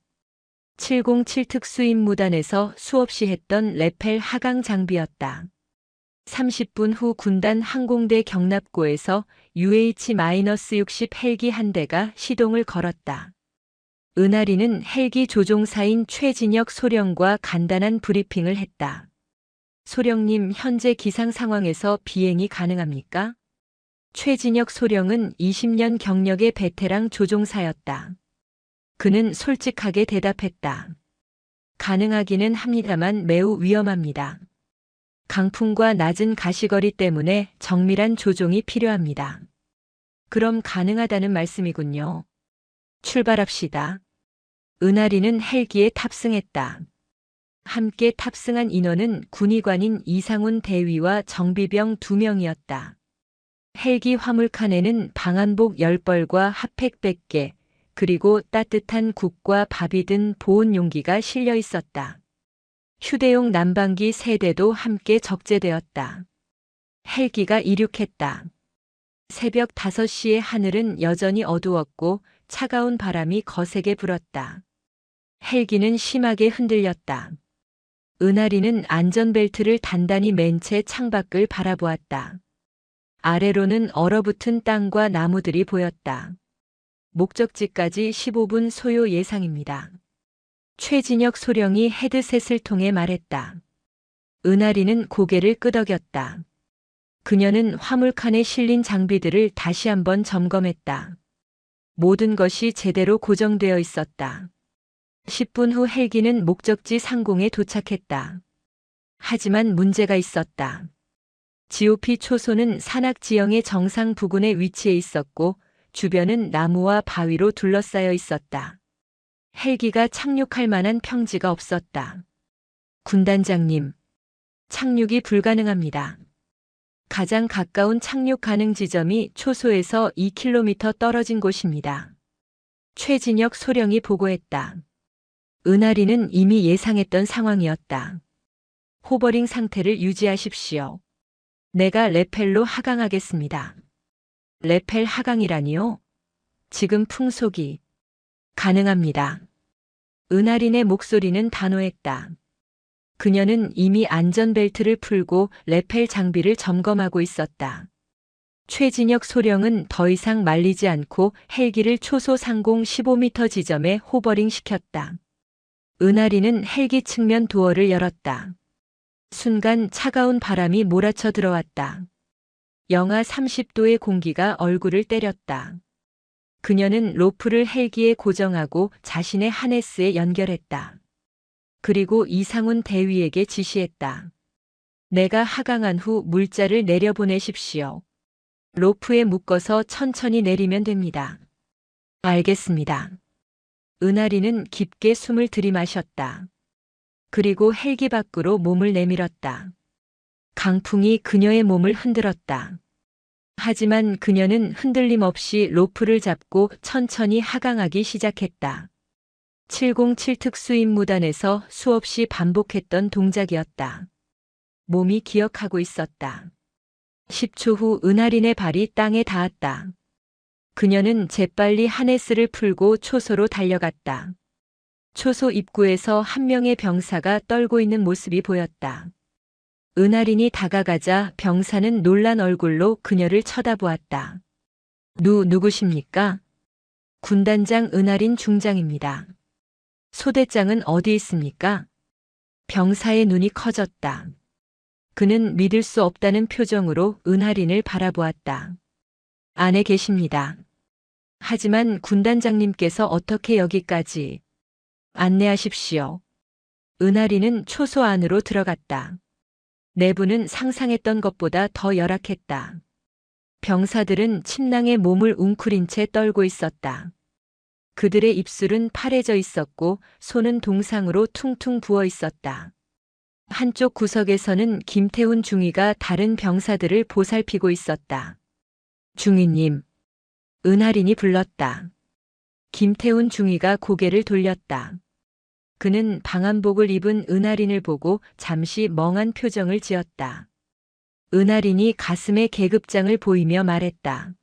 707 특수임무단에서 수없이 했던 레펠 하강 장비였다. 30분 후 군단 항공대 경납고에서 UH-60 헬기 한 대가 시동을 걸었다. 은하리는 헬기 조종사인 최진혁 소령과 간단한 브리핑을 했다. 소령님, 현재 기상 상황에서 비행이 가능합니까? 최진혁 소령은 20년 경력의 베테랑 조종사였다. 그는 솔직하게 대답했다. 가능하기는 합니다만 매우 위험합니다. 강풍과 낮은 가시거리 때문에 정밀한 조종이 필요합니다. 그럼 가능하다는 말씀이군요. 출발합시다. 은하리는 헬기에 탑승했다. 함께 탑승한 인원은 군의관인 이상훈 대위와 정비병 2명이었다. 헬기 화물칸에는 방한복 10벌과 핫팩 100개, 그리고 따뜻한 국과 밥이 든 보온 용기가 실려 있었다. 휴대용 난방기 3대도 함께 적재되었다. 헬기가 이륙했다. 새벽 5시의 하늘은 여전히 어두웠고 차가운 바람이 거세게 불었다. 헬기는 심하게 흔들렸다. 은하리는 안전벨트를 단단히 맨 채 창밖을 바라보았다. 아래로는 얼어붙은 땅과 나무들이 보였다. 목적지까지 15분 소요 예상입니다. 최진혁 소령이 헤드셋을 통해 말했다. 은하리는 고개를 끄덕였다. 그녀는 화물칸에 실린 장비들을 다시 한번 점검했다. 모든 것이 제대로 고정되어 있었다. 10분 후 헬기는 목적지 상공에 도착했다. 하지만 문제가 있었다. GOP 초소는 산악 지형의 정상 부근에 위치해 있었고 주변은 나무와 바위로 둘러싸여 있었다. 헬기가 착륙할 만한 평지가 없었다. 군단장님, 착륙이 불가능합니다. 가장 가까운 착륙 가능 지점이 초소에서 2km 떨어진 곳입니다. 최진혁 소령이 보고했다. 은하리는 이미 예상했던 상황이었다. 호버링 상태를 유지하십시오. 내가 레펠로 하강하겠습니다. 레펠 하강이라니요? 지금 풍속이 가능합니다. 은하린의 목소리는 단호했다. 그녀는 이미 안전벨트를 풀고 레펠 장비를 점검하고 있었다. 최진혁 소령은 더 이상 말리지 않고 헬기를 초소 상공 15m 지점에 호버링 시켰다. 은하리는 헬기 측면 도어를 열었다. 순간 차가운 바람이 몰아쳐 들어왔다. 영하 30도의 공기가 얼굴을 때렸다. 그녀는 로프를 헬기에 고정하고 자신의 하네스에 연결했다. 그리고 이상훈 대위에게 지시했다. 내가 하강한 후 물자를 내려보내십시오. 로프에 묶어서 천천히 내리면 됩니다. 알겠습니다. 은하리는 깊게 숨을 들이마셨다. 그리고 헬기 밖으로 몸을 내밀었다. 강풍이 그녀의 몸을 흔들었다. 하지만 그녀는 흔들림 없이 로프를 잡고 천천히 하강하기 시작했다. 707 특수임무단에서 수없이 반복했던 동작이었다. 몸이 기억하고 있었다. 10초 후 은하린의 발이 땅에 닿았다. 그녀는 재빨리 하네스를 풀고 초소로 달려갔다. 초소 입구에서 한 명의 병사가 떨고 있는 모습이 보였다. 은하린이 다가가자 병사는 놀란 얼굴로 그녀를 쳐다보았다. 누구십니까? 군단장 은하린 중장입니다. 소대장은 어디 있습니까? 병사의 눈이 커졌다. 그는 믿을 수 없다는 표정으로 은하린을 바라보았다. 안에 계십니다. 하지만 군단장님께서 어떻게 여기까지? 안내하십시오. 은하린은 초소 안으로 들어갔다. 내부는 상상했던 것보다 더 열악했다. 병사들은 침낭에 몸을 웅크린 채 떨고 있었다. 그들의 입술은 파래져 있었고 손은 동상으로 퉁퉁 부어 있었다. 한쪽 구석에서는 김태훈 중위가 다른 병사들을 보살피고 있었다. 중위님, 은하린이 불렀다. 김태훈 중위가 고개를 돌렸다. 그는 방한복을 입은 은하린을 보고 잠시 멍한 표정을 지었다. 은하린이 가슴에 계급장을 보이며 말했다.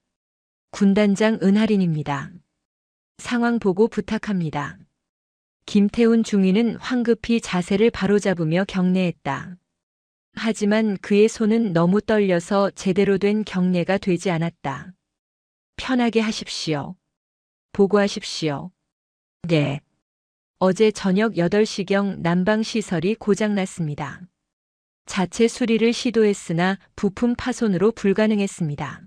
군단장 은하린입니다. 상황 보고 부탁합니다. 김태훈 중위는 황급히 자세를 바로잡으며 경례했다. 하지만 그의 손은 너무 떨려서 제대로 된 경례가 되지 않았다. 편하게 하십시오. 보고하십시오. 네. 어제 저녁 8시경 난방시설이 고장났습니다. 자체 수리를 시도했으나 부품 파손으로 불가능했습니다.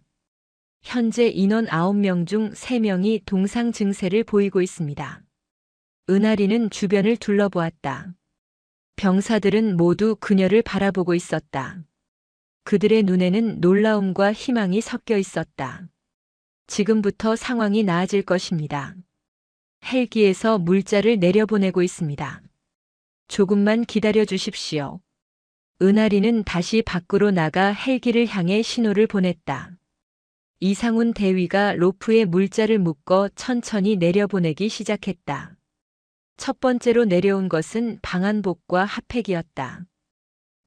현재 인원 9명 중 3명이 동상 증세를 보이고 있습니다. 은하린은 주변을 둘러보았다. 병사들은 모두 그녀를 바라보고 있었다. 그들의 눈에는 놀라움과 희망이 섞여 있었다. 지금부터 상황이 나아질 것입니다. 헬기에서 물자를 내려보내고 있습니다. 조금만 기다려 주십시오. 은하린은 다시 밖으로 나가 헬기를 향해 신호를 보냈다. 이상훈 대위가 로프에 물자를 묶어 천천히 내려보내기 시작했다. 첫 번째로 내려온 것은 방한복과 핫팩이었다.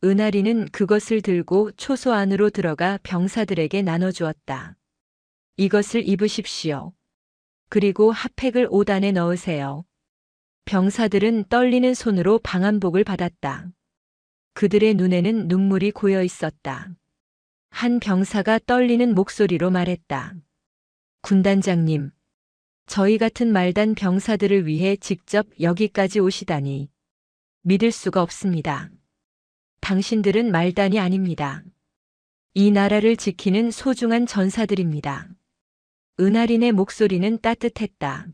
은하린은 그것을 들고 초소 안으로 들어가 병사들에게 나눠주었다. 이것을 입으십시오. 그리고 핫팩을 옷 안에 넣으세요. 병사들은 떨리는 손으로 방한복을 받았다. 그들의 눈에는 눈물이 고여 있었다. 한 병사가 떨리는 목소리로 말했다. 군단장님, 저희 같은 말단 병사들을 위해 직접 여기까지 오시다니 믿을 수가 없습니다. 당신들은 말단이 아닙니다. 이 나라를 지키는 소중한 전사들입니다. 은하린의 목소리는 따뜻했다.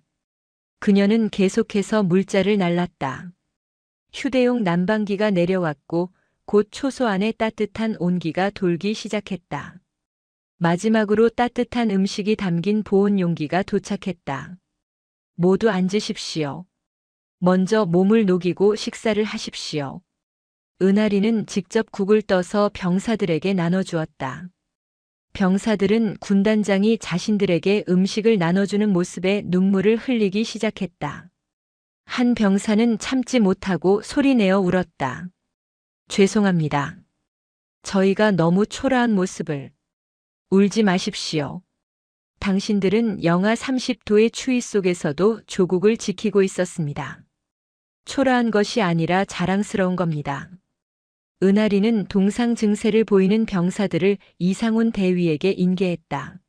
그녀는 계속해서 물자를 날랐다. 휴대용 난방기가 내려왔고 곧 초소 안에 따뜻한 온기가 돌기 시작했다. 마지막으로 따뜻한 음식이 담긴 보온 용기가 도착했다. 모두 앉으십시오. 먼저 몸을 녹이고 식사를 하십시오. 은하린은 직접 국을 떠서 병사들에게 나눠주었다. 병사들은 군단장이 자신들에게 음식을 나눠주는 모습에 눈물을 흘리기 시작했다. 한 병사는 참지 못하고 소리내어 울었다. 죄송합니다. 저희가 너무 초라한 모습을. 울지 마십시오. 당신들은 영하 30도의 추위 속에서도 조국을 지키고 있었습니다. 초라한 것이 아니라 자랑스러운 겁니다. 은하린은 동상 증세를 보이는 병사들을 이상훈 대위에게 인계했다.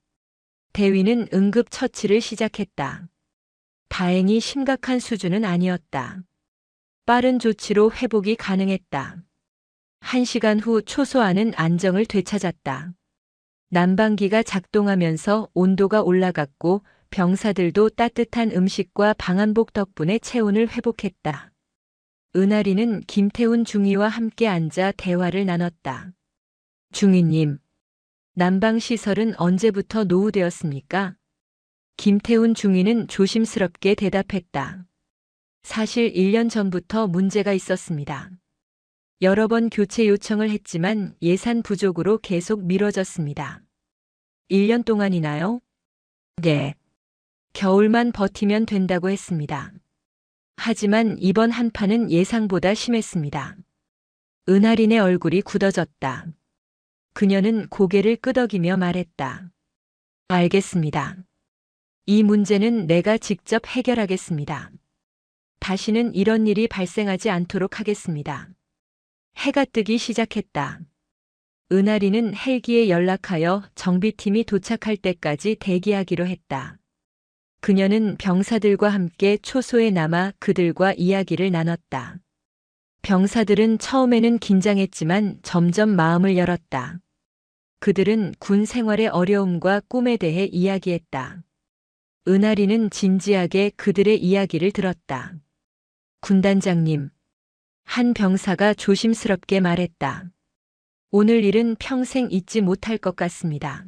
대위는 응급 처치를 시작했다. 다행히 심각한 수준은 아니었다. 빠른 조치로 회복이 가능했다. 1시간 후 초소 안은 안정을 되찾았다. 난방기가 작동하면서 온도가 올라갔고 병사들도 따뜻한 음식과 방한복 덕분에 체온을 회복했다. 은하린은 김태훈 중위와 함께 앉아 대화를 나눴다. 중위님, 난방시설은 언제부터 노후되었습니까? 김태훈 중위는 조심스럽게 대답했다. 사실 1년 전부터 문제가 있었습니다. 여러 번 교체 요청을 했지만 예산 부족으로 계속 미뤄졌습니다. 1년 동안이나요? 네. 겨울만 버티면 된다고 했습니다. 하지만 이번 한파는 예상보다 심했습니다. 은하린의 얼굴이 굳어졌다. 그녀는 고개를 끄덕이며 말했다. 알겠습니다. 이 문제는 내가 직접 해결하겠습니다. 다시는 이런 일이 발생하지 않도록 하겠습니다. 해가 뜨기 시작했다. 은하리는 헬기에 연락하여 정비팀이 도착할 때까지 대기하기로 했다. 그녀는 병사들과 함께 초소에 남아 그들과 이야기를 나눴다. 병사들은 처음에는 긴장했지만 점점 마음을 열었다. 그들은 군 생활의 어려움과 꿈에 대해 이야기했다. 은하리는 진지하게 그들의 이야기를 들었다. 군단장님, 한 병사가 조심스럽게 말했다. 오늘 일은 평생 잊지 못할 것 같습니다.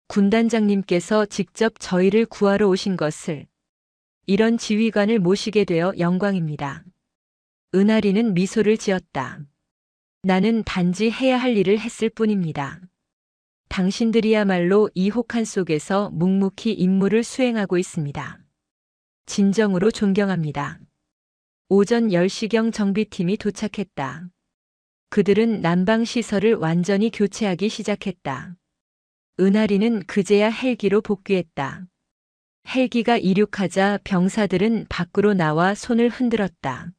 군단장님께서 직접 저희를 구하러 오신 것을, 이런 지휘관을 모시게 되어 영광입니다. 은하리는 미소를 지었다. 나는 단지 해야 할 일을 했을 뿐입니다. 당신들이야말로 이 혹한 속에서 묵묵히 임무를 수행하고 있습니다. 진정으로 존경합니다. 오전 10시경 정비팀이 도착했다. 그들은 난방시설을 완전히 교체하기 시작했다. 은하리는 그제야 헬기로 복귀했다. 헬기가 이륙하자 병사들은 밖으로 나와 손을 흔들었다.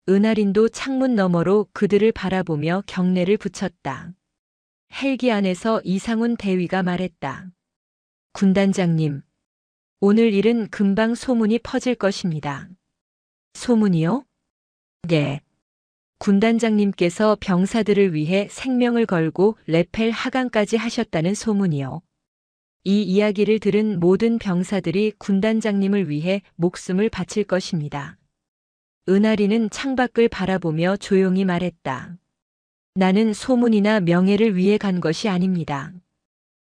은하린도 창문 너머로 그들을 바라보며 경례를 붙였다. 헬기 안에서 이상훈 대위가 말했다. 군단장님, 오늘 일은 금방 소문이 퍼질 것입니다. 소문이요? 네. 군단장님께서 병사들을 위해 생명을 걸고 레펠 하강까지 하셨다는 소문이요. 이 이야기를 들은 모든 병사들이 군단장님을 위해 목숨을 바칠 것입니다. 은하리는 창밖을 바라보며 조용히 말했다. 나는 소문이나 명예를 위해 간 것이 아닙니다.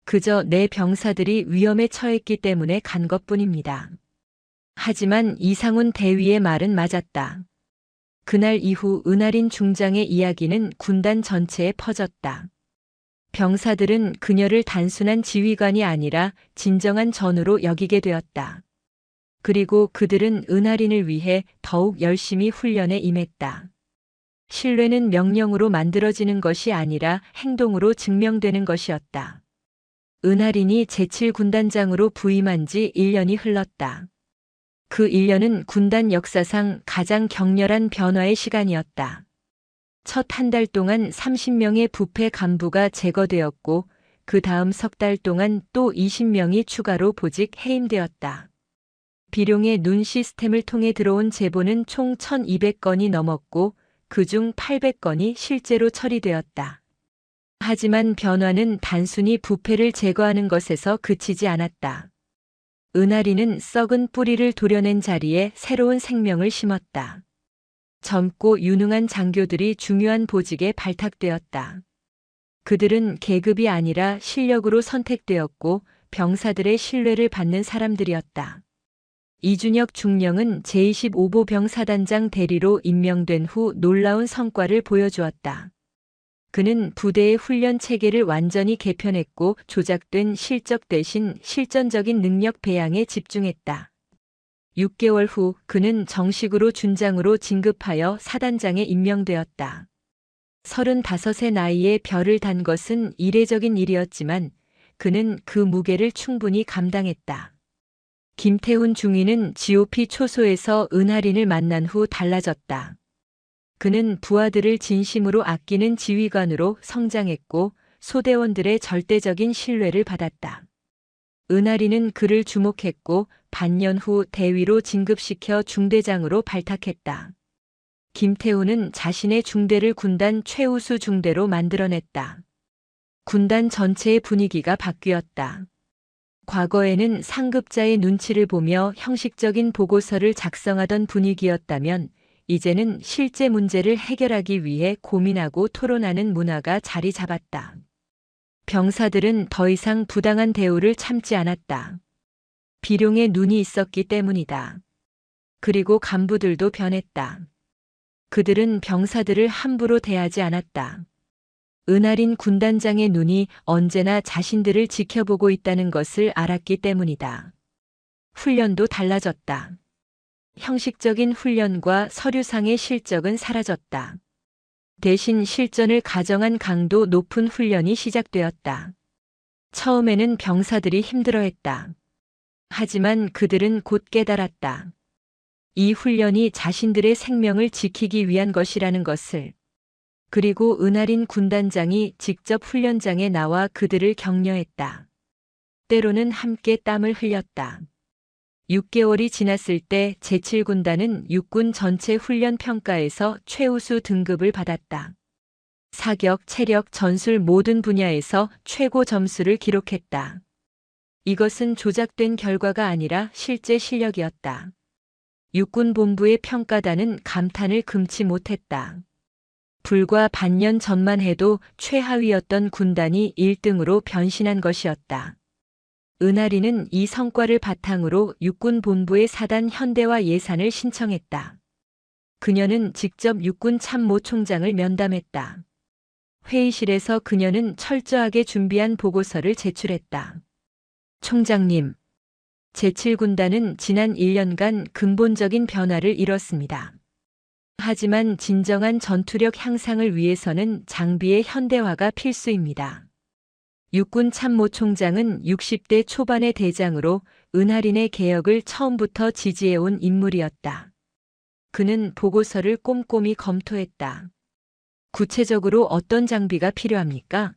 그저 내 병사들이 위험에 처했기 때문에 간 것뿐입니다. 하지만 이상훈 대위의 말은 맞았다. 그날 이후 은하린 중장의 이야기는 군단 전체에 퍼졌다. 병사들은 그녀를 단순한 지휘관이 아니라 진정한 전우로 여기게 되었다. 그리고 그들은 은하린을 위해 더욱 열심히 훈련에 임했다. 신뢰는 명령으로 만들어지는 것이 아니라 행동으로 증명되는 것이었다. 은하린이 제7군단장으로 부임한 지 1년이 흘렀다. 그 1년은 군단 역사상 가장 격렬한 변화의 시간이었다. 첫 한 달 동안 30명의 부패 간부가 제거되었고 그 다음 석 달 동안 또 20명이 추가로 보직 해임되었다. 비룡의 눈 시스템을 통해 들어온 제보는 총 1200건이 넘었고 그중 800건이 실제로 처리되었다. 하지만 변화는 단순히 부패를 제거하는 것에서 그치지 않았다. 은하리는 썩은 뿌리를 도려낸 자리에 새로운 생명을 심었다. 젊고 유능한 장교들이 중요한 보직에 발탁되었다. 그들은 계급이 아니라 실력으로 선택되었고 병사들의 신뢰를 받는 사람들이었다. 이준혁 중령은 제25보 병사단장 대리로 임명된 후 놀라운 성과를 보여주었다. 그는 부대의 훈련 체계를 완전히 개편했고 조작된 실적 대신 실전적인 능력 배양에 집중했다. 6개월 후 그는 정식으로 준장으로 진급하여 사단장에 임명되었다. 35의 나이에 별을 단 것은 이례적인 일이었지만 그는 그 무게를 충분히 감당했다. 김태훈 중위는 GOP 초소에서 은하린을 만난 후 달라졌다. 그는 부하들을 진심으로 아끼는 지휘관으로 성장했고 소대원들의 절대적인 신뢰를 받았다. 은하린은 그를 주목했고 반년 후 대위로 진급시켜 중대장으로 발탁했다. 김태훈은 자신의 중대를 군단 최우수 중대로 만들어냈다. 군단 전체의 분위기가 바뀌었다. 과거에는 상급자의 눈치를 보며 형식적인 보고서를 작성하던 분위기였다면 이제는 실제 문제를 해결하기 위해 고민하고 토론하는 문화가 자리 잡았다. 병사들은 더 이상 부당한 대우를 참지 않았다. 비룡의 눈이 있었기 때문이다. 그리고 간부들도 변했다. 그들은 병사들을 함부로 대하지 않았다. 은하린 군단장의 눈이 언제나 자신들을 지켜보고 있다는 것을 알았기 때문이다. 훈련도 달라졌다. 형식적인 훈련과 서류상의 실적은 사라졌다. 대신 실전을 가정한 강도 높은 훈련이 시작되었다. 처음에는 병사들이 힘들어했다. 하지만 그들은 곧 깨달았다. 이 훈련이 자신들의 생명을 지키기 위한 것이라는 것을. 그리고 은하린 군단장이 직접 훈련장에 나와 그들을 격려했다. 때로는 함께 땀을 흘렸다. 6개월이 지났을 때 제7군단은 육군 전체 훈련 평가에서 최우수 등급을 받았다. 사격, 체력, 전술 모든 분야에서 최고 점수를 기록했다. 이것은 조작된 결과가 아니라 실제 실력이었다. 육군본부의 평가단은 감탄을 금치 못했다. 불과 반년 전만 해도 최하위였던 군단이 1등으로 변신한 것이었다. 은하리는 이 성과를 바탕으로 육군본부의 사단 현대화 예산을 신청했다. 그녀는 직접 육군 참모총장을 면담했다. 회의실에서 그녀는 철저하게 준비한 보고서를 제출했다. 총장님, 제7군단은 지난 1년간 근본적인 변화를 이뤘습니다. 하지만 진정한 전투력 향상을 위해서는 장비의 현대화가 필수입니다. 육군 참모총장은 60대 초반의 대장으로 은하린의 개혁을 처음부터 지지해온 인물이었다. 그는 보고서를 꼼꼼히 검토했다. 구체적으로 어떤 장비가 필요합니까?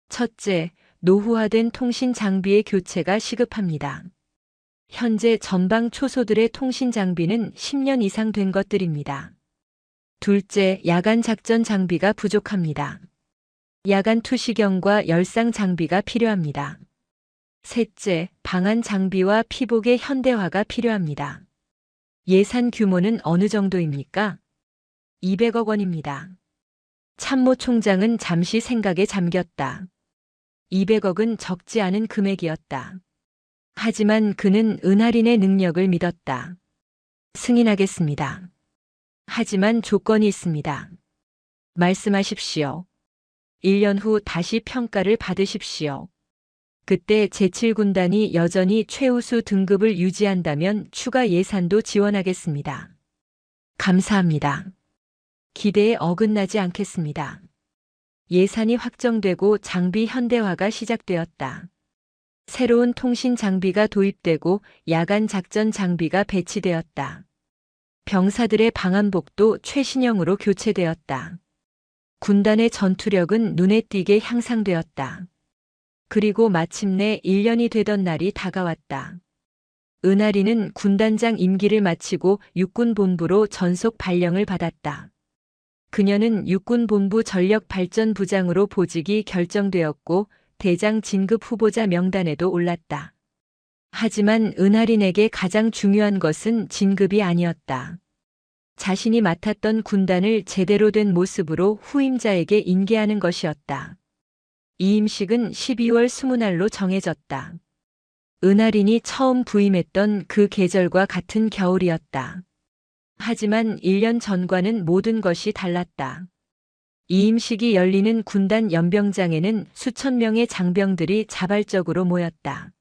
첫째, 노후화된 통신 장비의 교체가 시급합니다. 현재 전방 초소들의 통신 장비는 10년 이상 된 것들입니다. 둘째, 야간 작전 장비가 부족합니다. 야간 투시경과 열상 장비가 필요합니다. 셋째, 방한 장비와 피복의 현대화가 필요합니다. 예산 규모는 어느 정도입니까? 200억 원입니다. 참모총장은 잠시 생각에 잠겼다. 200억은 적지 않은 금액이었다. 하지만 그는 은하린의 능력을 믿었다. 승인하겠습니다. 하지만 조건이 있습니다. 말씀하십시오. 1년 후 다시 평가를 받으십시오. 그때 제7군단이 여전히 최우수 등급을 유지한다면 추가 예산도 지원하겠습니다. 감사합니다. 기대에 어긋나지 않겠습니다. 예산이 확정되고 장비 현대화가 시작되었다. 새로운 통신 장비가 도입되고 야간 작전 장비가 배치되었다. 병사들의 방한복도 최신형으로 교체되었다. 군단의 전투력은 눈에 띄게 향상되었다. 그리고 마침내 1년이 되던 날이 다가왔다. 은하리는 군단장 임기를 마치고 육군본부로 전속 발령을 받았다. 그녀는 육군본부 전력발전부장으로 보직이 결정되었고 대장 진급 후보자 명단에도 올랐다. 하지만 은하린에게 가장 중요한 것은 진급이 아니었다. 자신이 맡았던 군단을 제대로 된 모습으로 후임자에게 인계하는 것이었다. 이 임식은 12월 20날로 정해졌다. 은하린이 처음 부임했던 그 계절과 같은 겨울이었다. 하지만 1년 전과는 모든 것이 달랐다. 이 임식이 열리는 군단 연병장에는 수천 명의 장병들이 자발적으로 모였다.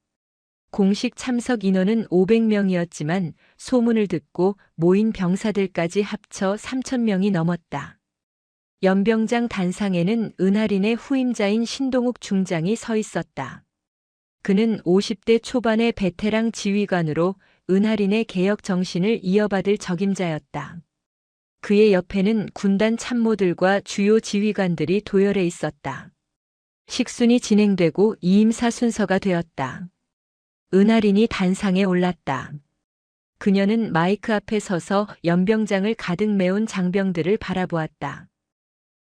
공식 참석 인원은 500명이었지만 소문을 듣고 모인 병사들까지 합쳐 3,000명이 넘었다. 연병장 단상에는 은하린의 후임자인 신동욱 중장이 서 있었다. 그는 50대 초반의 베테랑 지휘관으로 은하린의 개혁 정신을 이어받을 적임자였다. 그의 옆에는 군단 참모들과 주요 지휘관들이 도열해 있었다. 식순이 진행되고 이임사 순서가 되었다. 은하린이 단상에 올랐다. 그녀는 마이크 앞에 서서 연병장을 가득 메운 장병들을 바라보았다.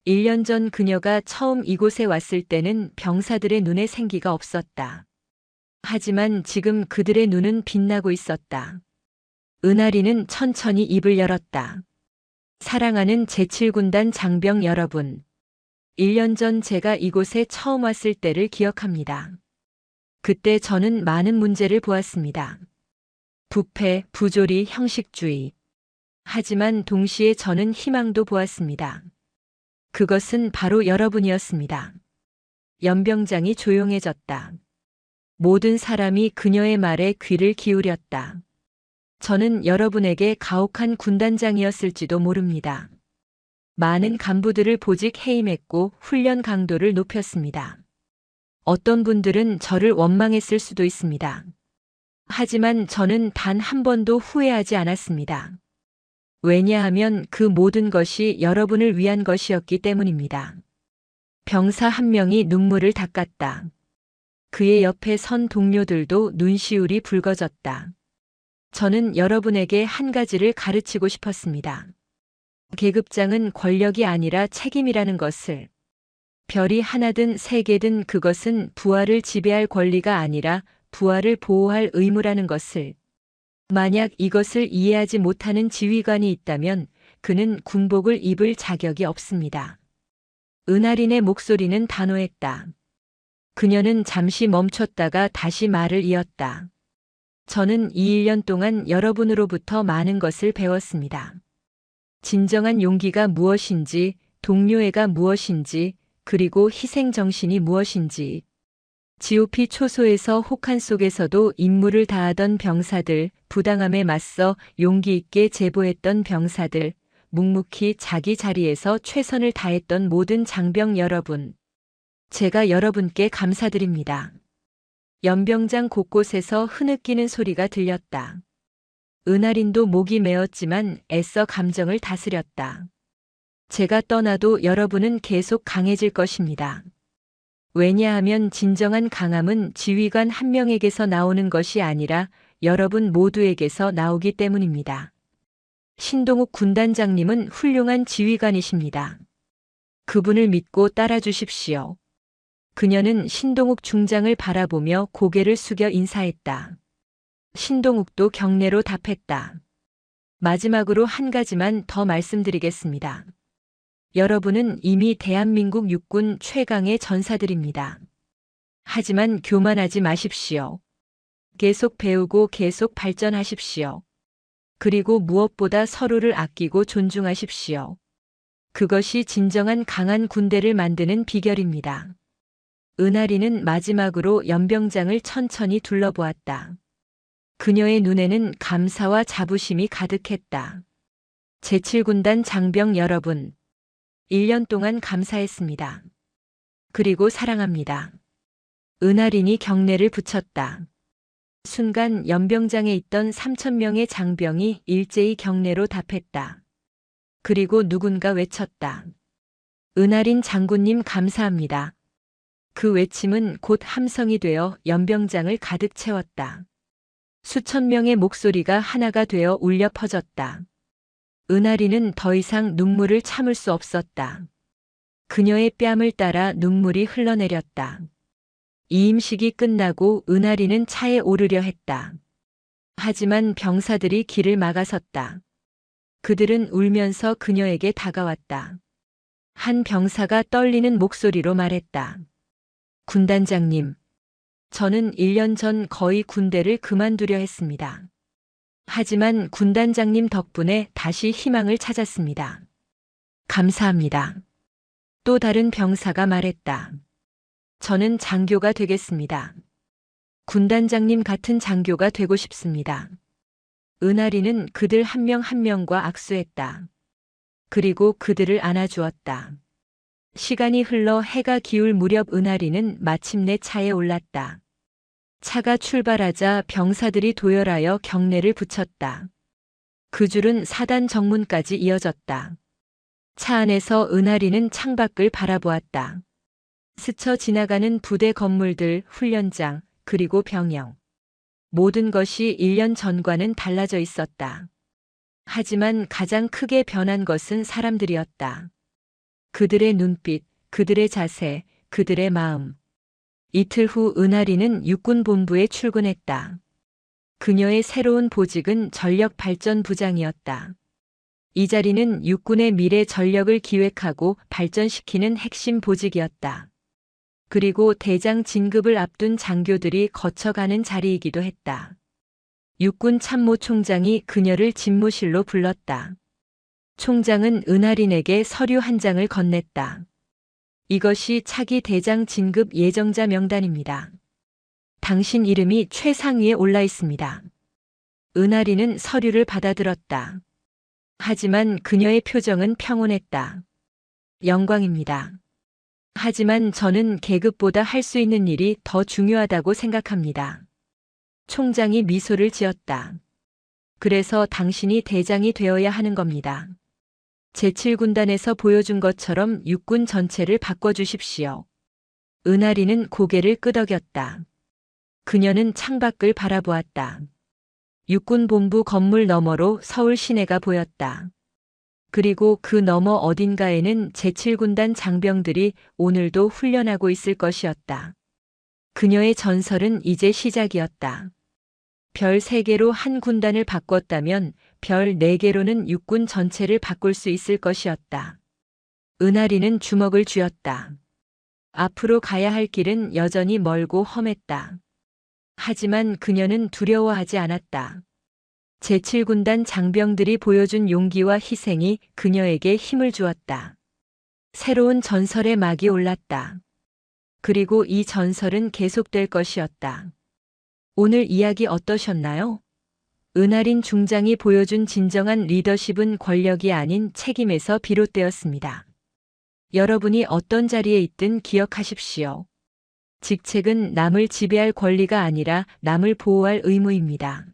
1년 전 그녀가 처음 이곳에 왔을 때는 병사들의 눈에 생기가 없었다. 하지만 지금 그들의 눈은 빛나고 있었다. 은하린은 천천히 입을 열었다. 사랑하는 제7군단 장병 여러분. 1년 전 제가 이곳에 처음 왔을 때를 기억합니다. 그때 저는 많은 문제를 보았습니다. 부패, 부조리, 형식주의. 하지만 동시에 저는 희망도 보았습니다. 그것은 바로 여러분이었습니다. 연병장이 조용해졌다. 모든 사람이 그녀의 말에 귀를 기울였다. 저는 여러분에게 가혹한 군단장이었을지도 모릅니다. 많은 간부들을 보직 해임했고 훈련 강도를 높였습니다. 어떤 분들은 저를 원망했을 수도 있습니다. 하지만 저는 단 한 번도 후회하지 않았습니다. 왜냐하면 그 모든 것이 여러분을 위한 것이었기 때문입니다. 병사 한 명이 눈물을 닦았다. 그의 옆에 선 동료들도 눈시울이 붉어졌다. 저는 여러분에게 한 가지를 가르치고 싶었습니다. 계급장은 권력이 아니라 책임이라는 것을. 별이 하나든 세 개든 그것은 부하를 지배할 권리가 아니라 부하를 보호할 의무라는 것을. 만약 이것을 이해하지 못하는 지휘관이 있다면 그는 군복을 입을 자격이 없습니다. 은하린의 목소리는 단호했다. 그녀는 잠시 멈췄다가 다시 말을 이었다. 저는 이 1년 동안 여러분으로부터 많은 것을 배웠습니다. 진정한 용기가 무엇인지, 동료애가 무엇인지, 그리고 희생정신이 무엇인지. GOP 초소에서 혹한 속에서도 임무를 다하던 병사들, 부당함에 맞서 용기 있게 제보했던 병사들, 묵묵히 자기 자리에서 최선을 다했던 모든 장병 여러분. 제가 여러분께 감사드립니다. 연병장 곳곳에서 흐느끼는 소리가 들렸다. 은하린도 목이 메었지만 애써 감정을 다스렸다. 제가 떠나도 여러분은 계속 강해질 것입니다. 왜냐하면 진정한 강함은 지휘관 한 명에게서 나오는 것이 아니라 여러분 모두에게서 나오기 때문입니다. 신동욱 군단장님은 훌륭한 지휘관이십니다. 그분을 믿고 따라주십시오. 그녀는 신동욱 중장을 바라보며 고개를 숙여 인사했다. 신동욱도 경례로 답했다. 마지막으로 한 가지만 더 말씀드리겠습니다. 여러분은 이미 대한민국 육군 최강의 전사들입니다. 하지만 교만하지 마십시오. 계속 배우고 계속 발전하십시오. 그리고 무엇보다 서로를 아끼고 존중하십시오. 그것이 진정한 강한 군대를 만드는 비결입니다. 은하린은 마지막으로 연병장을 천천히 둘러보았다. 그녀의 눈에는 감사와 자부심이 가득했다. 제7군단 장병 여러분, 1년 동안 감사했습니다. 그리고 사랑합니다. 은하린이 경례를 붙였다. 순간 연병장에 있던 3,000명의 장병이 일제히 경례로 답했다. 그리고 누군가 외쳤다. 은하린 장군님 감사합니다. 그 외침은 곧 함성이 되어 연병장을 가득 채웠다. 수천 명의 목소리가 하나가 되어 울려 퍼졌다. 은하린은 더 이상 눈물을 참을 수 없었다. 그녀의 뺨을 따라 눈물이 흘러내렸다. 이임식이 끝나고 은하린은 차에 오르려 했다. 하지만 병사들이 길을 막아섰다. 그들은 울면서 그녀에게 다가왔다. 한 병사가 떨리는 목소리로 말했다. 군단장님, 저는 1년 전 거의 군대를 그만두려 했습니다. 하지만 군단장님 덕분에 다시 희망을 찾았습니다. 감사합니다. 또 다른 병사가 말했다. 저는 장교가 되겠습니다. 군단장님 같은 장교가 되고 싶습니다. 은하린은 그들 한 명 한 명과 악수했다. 그리고 그들을 안아주었다. 시간이 흘러 해가 기울 무렵 은하린은 마침내 차에 올랐다. 차가 출발하자 병사들이 도열하여 경례를 붙였다. 그 줄은 사단 정문까지 이어졌다. 차 안에서 은하린은 창밖을 바라보았다. 스쳐 지나가는 부대 건물들, 훈련장, 그리고 병영. 모든 것이 1년 전과는 달라져 있었다. 하지만 가장 크게 변한 것은 사람들이었다. 그들의 눈빛, 그들의 자세, 그들의 마음. 이틀 후 은하린은 육군본부에 출근했다. 그녀의 새로운 보직은 전력발전부장이었다. 이 자리는 육군의 미래 전력을 기획하고 발전시키는 핵심 보직이었다. 그리고 대장 진급을 앞둔 장교들이 거쳐가는 자리이기도 했다. 육군 참모총장이 그녀를 집무실로 불렀다. 총장은 은하린에게 서류 한 장을 건넸다. 이것이 차기 대장 진급 예정자 명단입니다. 당신 이름이 최상위에 올라 있습니다. 은하린은 서류를 받아들었다. 하지만 그녀의 표정은 평온했다. 영광입니다. 하지만 저는 계급보다 할 수 있는 일이 더 중요하다고 생각합니다. 총장이 미소를 지었다. 그래서 당신이 대장이 되어야 하는 겁니다. 제7군단에서 보여준 것처럼 육군 전체를 바꿔주십시오. 은하리는 고개를 끄덕였다. 그녀는 창밖을 바라보았다. 육군본부 건물 너머로 서울 시내가 보였다. 그리고 그 너머 어딘가에는 제7군단 장병들이 오늘도 훈련하고 있을 것이었다. 그녀의 전설은 이제 시작이었다. 별 3개로 한 군단을 바꿨다면 별 4개로는 육군 전체를 바꿀 수 있을 것이었다. 은하리는 주먹을 쥐었다. 앞으로 가야 할 길은 여전히 멀고 험했다. 하지만 그녀는 두려워하지 않았다. 제7군단 장병들이 보여준 용기와 희생이 그녀에게 힘을 주었다. 새로운 전설의 막이 올랐다. 그리고 이 전설은 계속될 것이었다. 오늘 이야기 어떠셨나요? 은하린 중장이 보여준 진정한 리더십은 권력이 아닌 책임에서 비롯되었습니다. 여러분이 어떤 자리에 있든 기억하십시오. 직책은 남을 지배할 권리가 아니라 남을 보호할 의무입니다.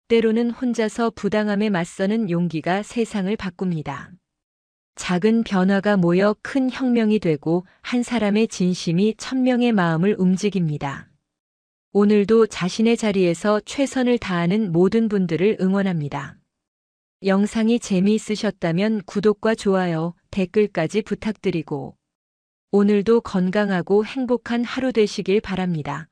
때로는 혼자서 부당함에 맞서는 용기가 세상을 바꿉니다. 작은 변화가 모여 큰 혁명이 되고 한 사람의 진심이 1000명의 마음을 움직입니다. 오늘도 자신의 자리에서 최선을 다하는 모든 분들을 응원합니다. 영상이 재미있으셨다면 구독과 좋아요, 댓글까지 부탁드리고 오늘도 건강하고 행복한 하루 되시길 바랍니다.